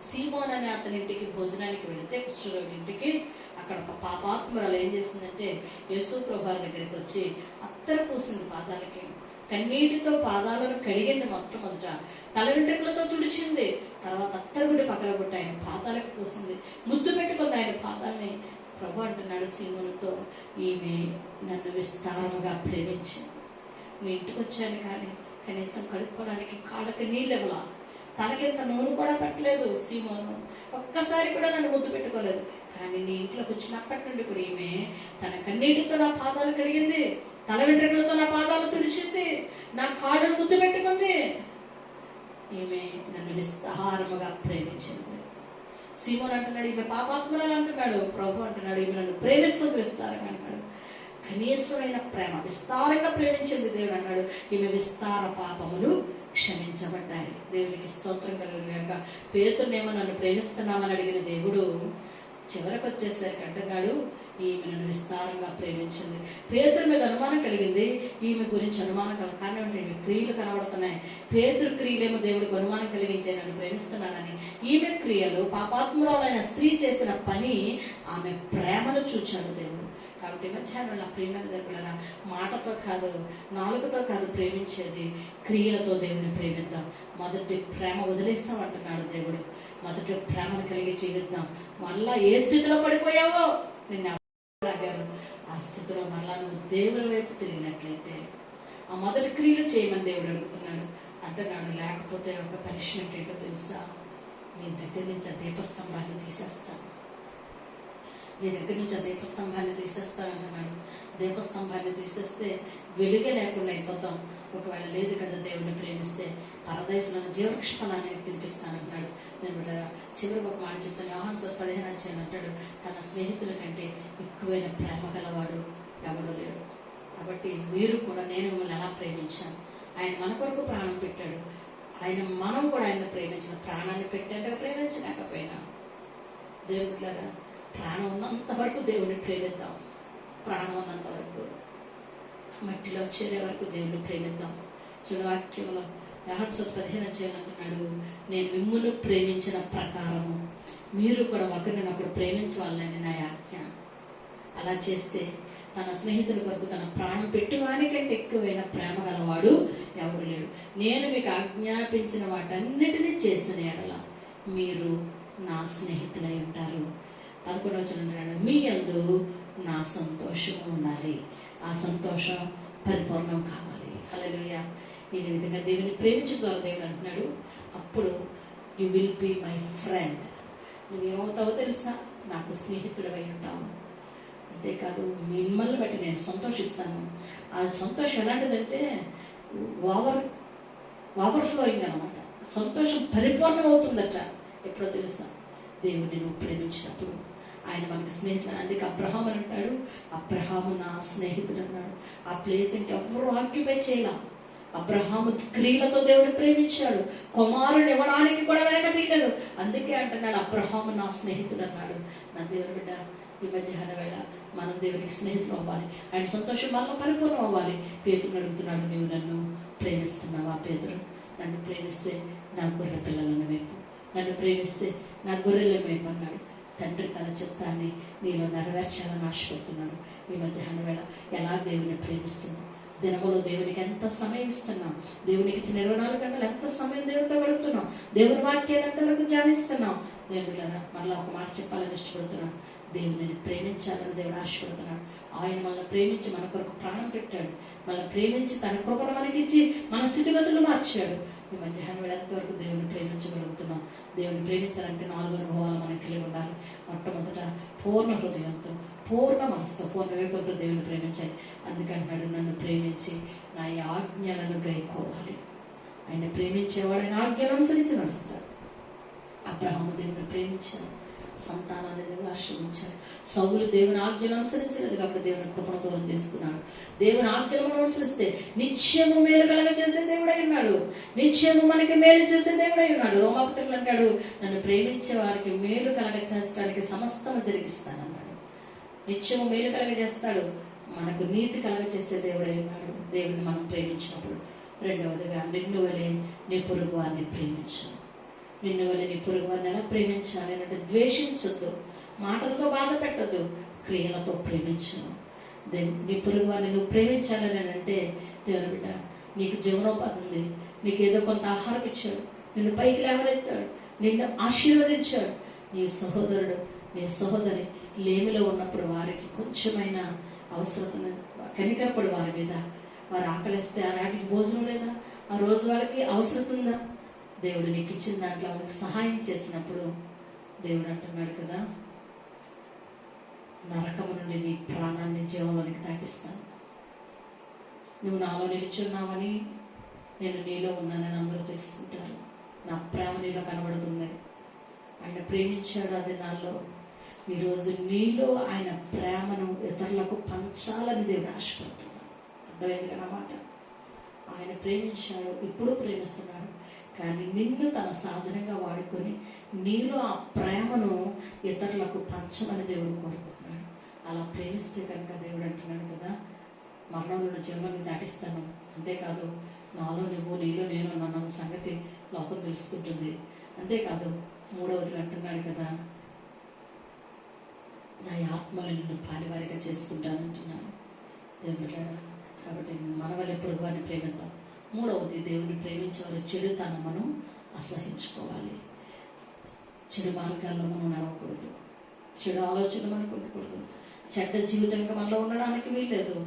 సీమోన్ అనే అతని ఇంటికి భోజనానికి వెళితే, కుష్ఠరోగి ఇంటికి, అక్కడ ఒక పాపాత్మురాలు ఏం చేసిందంటే యేసు ప్రభు దగ్గరికి వచ్చి అత్తరు పూసింది పాదాలకి, కన్నీటితో పాదాలను కడిగింది. మొట్టమొదట తల వెంట్రుకలతో తుడిచింది, తర్వాత అత్తరుగుడి పగలగొట్టి ఆయన పాదాలకు పూసింది, ముద్దు పెట్టుకుంది ఆయన పాదాలని. ప్రభు అంటున్నాడు సీమోనుతో, ఈమె నన్ను విస్తారముగా ప్రేమించింది. నీ ఇంటికి వచ్చాను కానీ కనీసం కడుక్కోవడానికి కాళ్ళకి నీళ్ళు ఇవ్వలా, తనకింత నూనె కూడా పెట్టలేదు సీమోను, ఒక్కసారి కూడా నన్ను ముద్దు పెట్టుకోలేదు. కానీ నీ ఇంట్లోకి వచ్చినప్పటి నుండి కూడా ఈమె తన కన్నీటితో నా పాదాలు కడిగింది, తల వెంట్రుకలతో నా పాదాలు తుడిచింది, నా కాళ్ళను ముద్దు పెట్టుకుంది. ఈమె నన్ను విస్తారముగా ప్రేమించింది. సీమోన్ అంటున్నాడు, ఈమె పాపాత్మురాలు అంటున్నాడు. ప్రభు అంటున్నాడు, ఈమె నన్ను ప్రేమిస్తుంది విస్తారంగా అంటున్నాడు. కనీసమైన ప్రేమ, విస్తారంగా ప్రేమించింది. దేవుడు అన్నాడు, ఈమె విస్తార పాపములు క్షమించబడ్డాయి. దేవునికి స్తోత్రం కలుగుగాక. పేతురునేమో నన్ను ప్రేమిస్తున్నామని అడిగిన దేవుడు చివరకు వచ్చేసరికి అంటున్నాడు, ఈమె నన్ను విస్తారంగా ప్రేమించింది. పేతురు మీద అనుమానం కలిగింది, ఈమె గురించి అనుమానం కలగదు. కానీ ఈమె క్రియలు కనబడుతున్నాయి. పేతురు క్రియలేమో దేవుడికి అనుమానం కలిగించే నన్ను ప్రేమిస్తున్నాడని. ఈమె క్రియలు, పాపాత్మురాలైన స్త్రీ చేసిన పని, ఆమె ప్రేమను చూచాడు దేవుడు. కాబట్టి మధ్యాహ్నం ఆ ప్రేమ దగ్గర మాటతో కాదు, నాలుగుతో కాదు ప్రేమించేది, క్రియలతో దేవుని ప్రేమిద్దాం. మొదటి ప్రేమ వదిలేస్తాం అంటున్నాడు దేవుడు. మొదటి ప్రేమను కలిగి జీవిద్దాం. మళ్ళా ఏ స్థితిలో పడిపోయావో నిన్ను లాగారు, ఆ స్థితిలో మళ్ళా నువ్వు దేవుని వైపు తిరిగినట్లయితే ఆ మొదటి క్రియలు చేయమని దేవుడు అడుగుతున్నాడు అంటున్నాడు. లేకపోతే ఒక పనిష్మెంట్ ఏంటో తెలుసా? నీ దగ్గర నుంచి ఆ దీపస్తంభాన్ని తీసేస్తాను, నీ దగ్గర నుంచి ఆ దీపస్తంభాన్ని తీసేస్తానంటున్నాడు. దీపస్తంభాన్ని తీసేస్తే వెలుగే లేకుండా అయిపోతాం. ఒకవేళ లేదు కదా దేవుడిని ప్రేమిస్తే పరదేశంలో జీవవృక్ష ఫలాన్ని తినిపిస్తానంటున్నాడు. నేను చివరికి ఒక మాట చెప్తాను. యోహాను 15 అంటాడు, తన స్నేహితుల కంటే ఎక్కువైన ప్రేమ గలవాడు ఎవడు లేడు. కాబట్టి మీరు కూడా, నేను మిమ్మల్ని ఎలా ప్రేమించాను, ఆయన మన కొరకు ప్రాణం పెట్టాడు, మనం కూడా ఆయన ప్రేమించిన, ప్రాణాన్ని పెట్టేంతగా ప్రేమించలేకపోయినా దేవుడిలాగా ప్రాణం ఉన్నంత వరకు దేవుడిని ప్రేమిద్దాం. ప్రాణం ఉన్నంత వరకు, మట్టిలో చేరే వరకు దేవుడిని ప్రేమిద్దాం. వాక్యంలో యోహాను 15 అంటున్నాడు, నేను మిమ్మును ప్రేమించిన ప్రకారము మీరు కూడా ఒకరినొకరు ప్రేమించవాలని నా ఆజ్ఞ. అలా చేస్తే తన స్నేహితుల కొరకు తన ప్రాణం పెట్టి వారికంటే ఎక్కువైన ప్రేమ గలవాడు ఎవరు లేడు. నేను మీకు ఆజ్ఞాపించిన వాటన్నిటినీ చేసిన ఎడల మీరు నా స్నేహితులై ఉంటారు. 11 మీ యందు నా సంతోషం ఉండాలి, ఆ సంతోషం పరిపూర్ణం కావాలి. హల్లెలూయా. ఈ విధంగా దేవుని ప్రేమించుకోవాలి. దేవుడు అంటున్నాడు, అప్పుడు you will be my friend. నువ్వేమవుతావో తెలుసా? నాకు స్నేహితుడవై ఉంటావు. అంతేకాదు, మిమ్మల్ని బట్టి నేను సంతోషిస్తాను. ఆ సంతోషం ఎలాంటిదంటే ఓవర్ఫ్లోయింగ్ అనమాట. సంతోషం పరిపూర్ణం అవుతుందట. ఎప్పుడో తెలుసా? దేవుడిని నువ్వు ప్రేమించినప్పుడు. ఆయన మనకి స్నేహితుడు. అందుకే అబ్రహాం అని అంటాడు, అబ్రహాము నా స్నేహితుడు అన్నాడు. ఆ ప్లేస్ ఇంకెవ్వరూ ఆక్యుపై చేయాల. అబ్రహాము క్రియలతో దేవుడు ప్రేమించాడు, కుమారుని ఇవ్వడానికి కూడా వెనక తీయలేదు. అందుకే అంటున్నాడు, అబ్రహాము నా స్నేహితుడు అన్నాడు. నా దేవుని బిడ్డ, ఈ మధ్యాహ్న వేళ మనం దేవునికి స్నేహితులు అవ్వాలి. ఆయన సంతోషం వల్ల పరిపూర్ణం అవ్వాలి. పేతురుని అడుగుతున్నాడు, నీవు నన్ను ప్రేమిస్తున్నావా? పేతురు, నన్ను ప్రేమిస్తే నా గొర్రె పిల్లలను వైపు, నన్ను ప్రేమిస్తే నా గొర్రెల వైపు అన్నాడు. తండ్రి తన చిత్తాన్ని నీలో నెరవేర్చాలని ఆశపడుతున్నాడు. ఈ మధ్యాహ్న వేళ ఎలా దేవుని ప్రేమిస్తున్నాం? దినములో దేవునికి ఎంత సమయం ఇస్తున్నాం? దేవునికి ఇచ్చిన 24 గంటలు ఎంత సమయం దేవుడితో గడుపుతున్నాం? దేవుని వాక్యాన్ని ఎంతవరకు ధ్యానిస్తున్నాం? దేవుళ్ళారా, మరలా ఒక మాట చెప్పాలని ఇష్టపడుతున్నాను. దేవుని ప్రేమించాలని దేవుడు ఆశపడుతున్నాడు. ఆయన మనల్ని ప్రేమించి మన కొరకు ప్రాణం పెట్టాడు. మనల్ని ప్రేమించి తన కృపను మనకిచ్చి మన స్థితిగతులు మార్చాడు. ఈ మధ్యాహ్నం వేళ ఎంతవరకు దేవుని ప్రేమించగలుగుతున్నాం? దేవుని ప్రేమించాలంటే 4 అనుభవాలు మనకి కలిగి ఉండాలి. మొట్టమొదట పూర్ణ హృదయంతో, పూర్ణ మనసుతో, పూర్ణ వివేకంతో దేవుని ప్రేమించాలి. అందుకంటున్నాడు, నన్ను ప్రేమించి నా ఆజ్ఞలను గైకోవాలి. ఆయన ప్రేమించేవాడు ఆయన ఆజ్ఞలను అనుసరించి నడుస్తాడు. అబ్రహాము దేవుని ప్రేమించాడు, సంతానాన్ని దేవుడు ఆశ్రయించాడు. సౌలు దేవుని ఆజ్ఞలు అనుసరించలేదు కాబట్టి దేవుని కృపను దూరం చేసుకున్నాడు. దేవుని ఆజ్ఞలను అనుసరిస్తే నిత్యము మేలు కలగ చేసే దేవుడై ఉన్నాడు. నిత్యము మనకి మేలు చేసే దేవుడై ఉన్నాడు. రోమాపత్రికలు అంటాడు, నన్ను ప్రేమించే వారికి మేలు కలగ చేసడానికి సమస్తము జరిగిస్తానన్నాడు. నిత్యము మేలు కలగ చేస్తాడు. మనకు నీతి కలగ చేసే దేవుడై ఉన్నాడు దేవుని మనం ప్రేమించినప్పుడు. రెండవదిగా, నిన్ను వలె నీ పొరుగు వారిని ప్రేమించు. నిన్ను వల్ల నీ పొరుగు వారిని ఎలా ప్రేమించాలి అంటే, ద్వేషించొద్దు, మాటలతో బాధ పెట్టద్దు, క్రియలతో ప్రేమించు. నీ పొరుగు వారిని నువ్వు ప్రేమించాలని అంటే, దేవుని బిడ్డ, నీకు జీవనోపాధి ఉంది, నీకు ఏదో కొంత ఆహారం ఇచ్చాడు, నిన్ను పైకి లేవనెత్తాడు, నిన్ను ఆశీర్వదించాడు. నీ సహోదరుడు, నీ సహోదరి లేమిలో ఉన్నప్పుడు వారికి కొంచెమైనా అవసరతను కనికరపడు వారి మీద. వారు ఆకలిస్తే ఆ నాటికి భోజనం లేదా, ఆ రోజు వాళ్ళకి అవసరం ఉందా? దేవుడు నీకు ఇచ్చిన దాంట్లో వాళ్ళకి సహాయం చేసినప్పుడు దేవుడు అంటున్నాడు కదా, నరకము నుండి నీ ప్రాణాన్ని జీవంలోనికి దాటిస్తాను. నువ్వు నాలో నిలుచున్నావని, నేను నీలో ఉన్నానని అందరూ తెలుసుకుంటారు. నా ప్రేమ నీలో కనబడుతుంది. ఆయన ప్రేమించాడు, అది నాలో. ఈరోజు నీలో ఆయన ప్రేమను ఇతరులకు పంచాలని దేవుడు ఆశపడుతున్నాడు. అర్థమైంది అన్నమాట. ఆయన ప్రేమించాడు, ఇప్పుడు ప్రేమిస్తున్నాడు. కానీ నిన్ను తన సాధనంగా వాడుకొని నీలో ఆ ప్రేమను ఇతరులకు పంచమని దేవుడు కోరుకుంటున్నాడు. అలా ప్రేమిస్తే కనుక దేవుడు అంటున్నాడు కదా, మరణంలో జీవనాన్ని దాటిస్తాను. అంతేకాదు, నాలో నువ్వు, నీలో నేను అన్న సంగతి లోకం తెలుసుకుంటుంది. అంతేకాదు, 3వది అంటున్నాడు కదా, నా ఆత్మలో నిన్ను పాలివారిగా చేసుకుంటానంటున్నాను దేవుని బిడ్డలారా. కాబట్టి మన వల్ల పొరుగు వారిని ప్రేమిద్దాం. మూడవది, దేవుని ప్రేమించేవారు చెడుతనమును అసహించుకోవాలి. చెడు మార్గాల్లో మనం నడవకూడదు, చెడు ఆలోచన మనకు ఉండకూడదు, చెడ్డ జీవితంగా మనలో ఉండడానికి వీల్లేదు.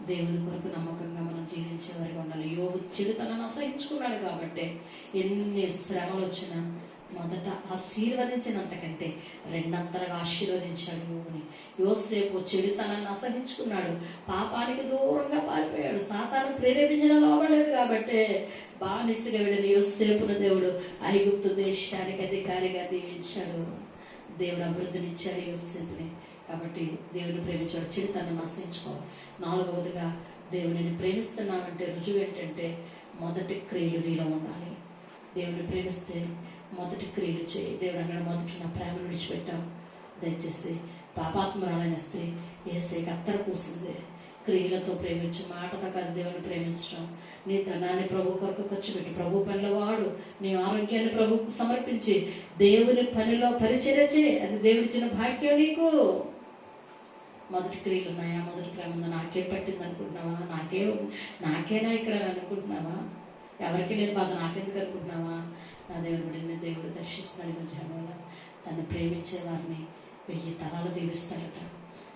దేవుని కొరకు నమ్మకంగా మనం జీవించేవారిగా ఉండాలి. యోబు చెడుతనాన్ని అసహించుకున్నాడు కాబట్టి ఎన్ని శ్రమలు వచ్చినా మొదట ఆశీర్వదించినంతకంటే రెండంతలుగా ఆశీర్వదించాడు యోబుని. యోసేపు చెడుతనాన్ని అసహించుకున్నాడు, పాపానికి దూరంగా పారిపోయాడు, సాతాను ప్రేరేపించడంలో అవ్వలేదు కాబట్టి బానిసగా వెళ్ళిన యోసేపును దేవుడు ఐగుప్తు దేశానికి అధికారిగా దీవించాడు. దేవుడు అభివృద్ధినిచ్చాడు యోసేపుని. కాబట్టి దేవుని ప్రేమించాడు, చెడుతనాన్ని అసహించుకోవాలి. నాలుగవదిగా, దేవుని ప్రేమిస్తున్నామంటే రుజువు ఏంటంటే మొదటి క్రియలు నీలో ఉండాలి. దేవుని ప్రేమిస్తే మొదటి క్రియలు చేయి. దేవుడు అన్నాడు, మొదటి నా ప్రేమను విడిచిపెట్టావు. దయచేసి పాపాత్మరాలైన స్త్రీ యేసయ్యకి అత్తర కూసింది. క్రియలతో ప్రేమించు, మాటతో కాదు దేవుని ప్రేమించడం. నీ ధనాన్ని ప్రభు కొరకు ఖర్చు పెట్టి ప్రభు పనిలో వాడు, నీ ఆరోగ్యాన్ని ప్రభుకు సమర్పించి దేవుని పనిలో పరిచర్య చేయి. అది దేవుడిచ్చిన భాగ్యం నీకు. మొదటి క్రియలు ఉన్నాయా? మొదటి ప్రేమ ఉందా? నాకేం పట్టింది అనుకుంటున్నావా? నాకేనా ఇక్కడ అనుకుంటున్నావా? ఎవరికి లేని బాధ నాకెందుకు అనుకుంటున్నావా? నా దేవుడిని దేవుడు దర్శిస్తున్నాడు ఈ మధ్యాహ్నంలో. తను ప్రేమించే వారిని 1000 తరాలు దీవిస్తాడట.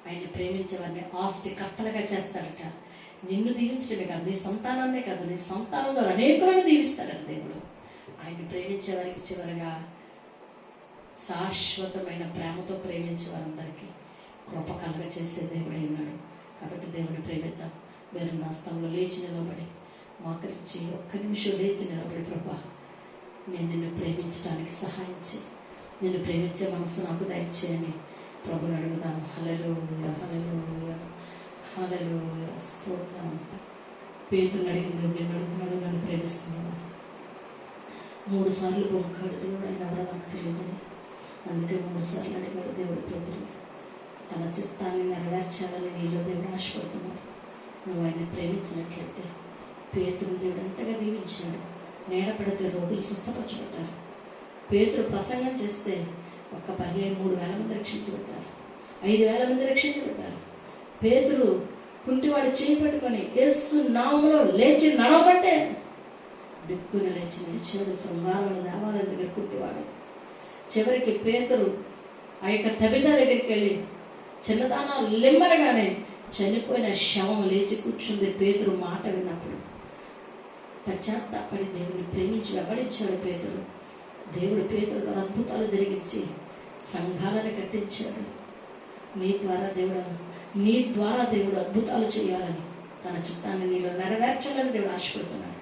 ఆయన ప్రేమించే వారిని ఆస్తి కర్తలుగా చేస్తాడట. నిన్ను దీవించడమే కాదు, నీ సంతానాన్నే కాదు, నీ సంతానం ద్వారా అనేకులను దీవిస్తాడట దేవుడు. ఆయన ప్రేమించే వారికి చివరగా శాశ్వతమైన ప్రేమతో ప్రేమించే వారందరికీ కృప కలగ చేసే దేవుడై ఉన్నాడు. కాబట్టి దేవుని ప్రేమిద్దాం. వేరు నాస్తంలో లేచి నిలబడి మోకరించి ఒక్క నిమిషం లేచి నిలబడి, ప్రభా నేను నిన్ను ప్రేమించడానికి సహాయం చేయి, నిన్ను ప్రేమించే మనసు నాకు దయచేయని ప్రభుని అడుగుదాం. హల్లెలూయా, హల్లెలూయా, హల్లెలూయా, స్తోత్రం. పేతురుని అడిగింది, నిన్ను అడుగుతున్నాడు, నన్ను ప్రేమిస్తున్నాడు. 3 సార్లు బొంకాడు దేవుడు, ఆయన ఎవరో నాకు తెలియదని. అందుకే 3 సార్లు అడిగాడు దేవుడు పేతురుని. తన చిత్తాన్ని నెరవేర్చాలని నీలో దేవుడు ఆశపడుతున్నాడు. నువ్వు ఆయన్ని ప్రేమించినట్లయితే పేతురుని దేవుడు ఎంతగా దీవించాడు. నీడపడితే రోగులు స్వస్థపరచబడ్డారు. పేతురు ప్రసంగం చేస్తే ఒక్క పర్యాయం 3000 మంది రక్షించబడ్డారు, 5000 మంది రక్షించబడ్డారు. పేతురు కుంటివాడు చేయి పట్టుకొని యేసు నామములో లేచి నడవమంటే దిక్కున లేచి నిలిచాడు. శృంగారం దేవాలయం దగ్గర కుంటివాడు. చివరికి పేతురు ఆ యొక్క తబితా దగ్గరికి వెళ్ళి చిన్నదాన లిమ్మనగానే చనిపోయిన శవం లేచి కూర్చుంది. పేతురు మాట విన్నప్పుడు పశ్చాత్తాపడి దేవుని ప్రేమించి వెంబడించాడు పేతురు. దేవుడు పేతురు ద్వారా అద్భుతాలు జరిగించి సంఘాలను కట్టించాడు. నీ ద్వారా దేవుడు అద్భుతాలు చేయాలని, తన చిత్తాన్ని నీలో నెరవేర్చాలని దేవుడు ఆశపడుతున్నాడు.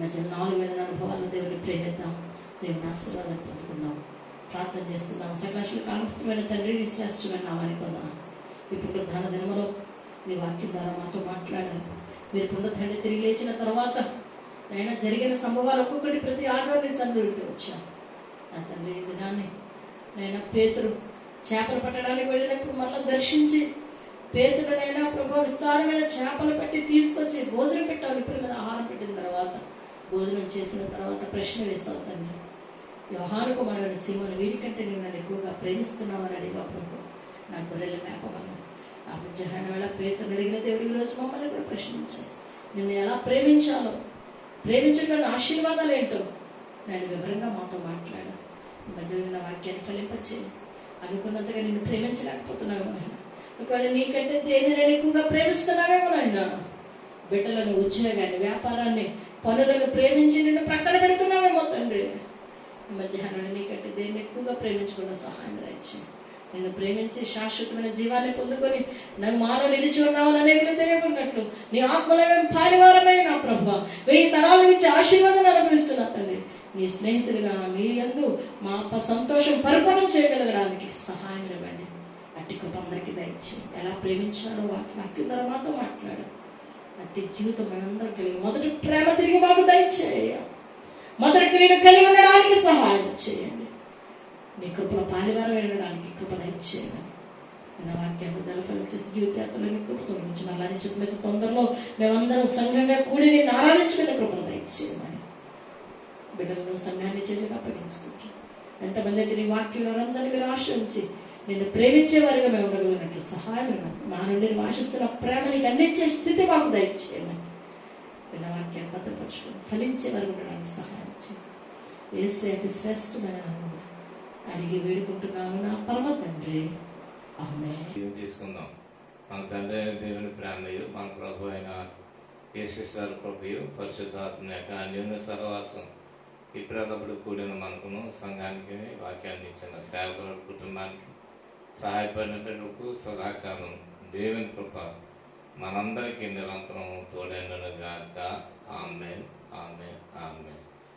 మధ్య 4000 అనుభవాలను దేవుని ప్రేమిద్దాం, దేవుని ఆశీర్వాదాన్ని పొందుకుందాం. ప్రార్థన చేసుకుందాం. సకలాశులు కానుపుత్రమైన తండ్రి, నీ శ్రేష్టమైన నామానికి పొందాం. ఇప్పుడు పునరుద్ధాన దినములో నీ వాక్యం ద్వారా మాతో మాట్లాడారు. మీరు పునరుద్ధాన్ని తిరిగి లేచిన తర్వాత నేను జరిగిన సంభవాలు ఒక్కొక్కటి ప్రతి ఆదివారం సందులు వింటూ వచ్చాను. నా తండ్రి, ఈ దినాన్ని నేను పేతురు చేపలు పట్టడానికి వెళ్ళినప్పుడు మళ్ళీ దర్శించి పేతురునైనా ప్రభు విస్తారమైన చేపలు పట్టి తీసుకొచ్చి భోజనం పెట్టావు. ఇప్పుడు మీద ఆహారం పెట్టిన తర్వాత, భోజనం చేసిన తర్వాత ప్రశ్న వేసావు తండ్రి. యోహాను కుమారుడు సీమోను, వీరికంటే నేను నన్ను ఎక్కువగా ప్రేమిస్తున్నామని అడిగా ప్రభు. నా గొర్రెల మేపమన్నా. ఆ మధ్యాహ్నం వేళ పేతురుని అడిగిన దేవుడు ఈరోజు మమ్మల్ని కూడా ప్రశ్నించాను. నిన్ను ఎలా ప్రేమించాలో, ప్రేమించడం ఆశీర్వాదాలు ఏంటో నేను వివరంగా మాతో మాట్లాడా. ఈ మధ్య నా వాక్యాన్ని ఫలింపచ్చేది. అనుకున్నంతగా నిన్ను ప్రేమించలేకపోతున్నావేమో నాయన. ఒకవేళ నీకంటే దేన్ని నేను ఎక్కువగా ప్రేమిస్తున్నావేమో నాయన. బిడ్డలను, ఉద్యోగాన్ని, వ్యాపారాన్ని, పనులను ప్రేమించి నిన్ను ప్రక్కన పెడుతున్నావేమో తండ్రి. ఈ మధ్యాహ్నం నీకంటే దేన్ని ఎక్కువగా ప్రేమించుకున్న సహాయం దయచేయి. నిన్ను ప్రేమించి శాశ్వతమైన జీవాన్ని పొందుకొని నాకు మాలో నిలిచి ఉన్నావు అనేకులు తెలియకున్నట్లు నీ ఆత్మలో పాలివారమై నా ప్రభువా 1000 తరాల నుంచి ఆశీర్వాదాన్ని అనుభవిస్తున్నా తండ్రి. నీ స్నేహితులుగా నీ యందు మా సంతోషం పరిపూర్ణం చేయగలగడానికి సహాయం ఇవ్వండి. అట్టి కృప అందరికీ దయచేయి. ఎలా ప్రేమించాలో వాక్యం ద్వారా మాతో మాట్లాడు. అట్టి జీవితం మనందరం కలిగి మొదటి ప్రేమ తిరిగి మాకు దయచేయ. మొదటి క్రియలు కలిగి ఉండడానికి సహాయం చేయండి. నీ కృపలో పాలివారం వెళ్ళడానికి కృప దయచేయండి. నా వాక్యాన్ని దళఫలం చేసి జీవితయాత్రలో నీ కృపతో నుంచి మళ్ళా నీ చుట్టూ మీద తొందరలో మేమందరం సంఘంగా కూడి నేను ఆరాధించుకునే కృపను దయచేయమని బిడ్డలను సంఘాన్ని చేతిగా అప్పగించుకుంటాం. ఎంతమంది అయితే నీ వాక్యం అందరినీ మీరు ఆశ్రయించి నిన్ను ప్రేమించే వారిగా మేము ఉండగలిగినట్లు సహాయం ఇవ్వండి. మా నుండి నువ్వు ఆశిస్తున్న ప్రేమ నీకు అందించే స్థితి మాకు దయచేయమని నిన్న వాక్యాన్ని భద్రపరచుకుని ఫలించే వారు ఉండడానికి సహాయం చేయండి. యేసే అతి శ్రేష్టమైన నామములో అడిగి వేడుకుంటున్నాను నా పరమ తండ్రి, ఆమేన్. తీసుకుందాం. మన తండ్రి అయిన దేవుని ప్రేమయు, మన ప్రభు అయిన యేసుక్రీస్తు కృపయు, పరిశుద్ధాత్మ యొక్క అన్యోన్య సహవాసం ఇప్పుడప్పుడు కూడిన మనకును, సంఘానికి వాక్యాన్ని ఇచ్చిన సేవకుల కుటుంబానికి సహాయపడినకు సదాకాలం దేవుని కృప మనందరికీ నిరంతరం తోడైనగాక. ఆమేన్.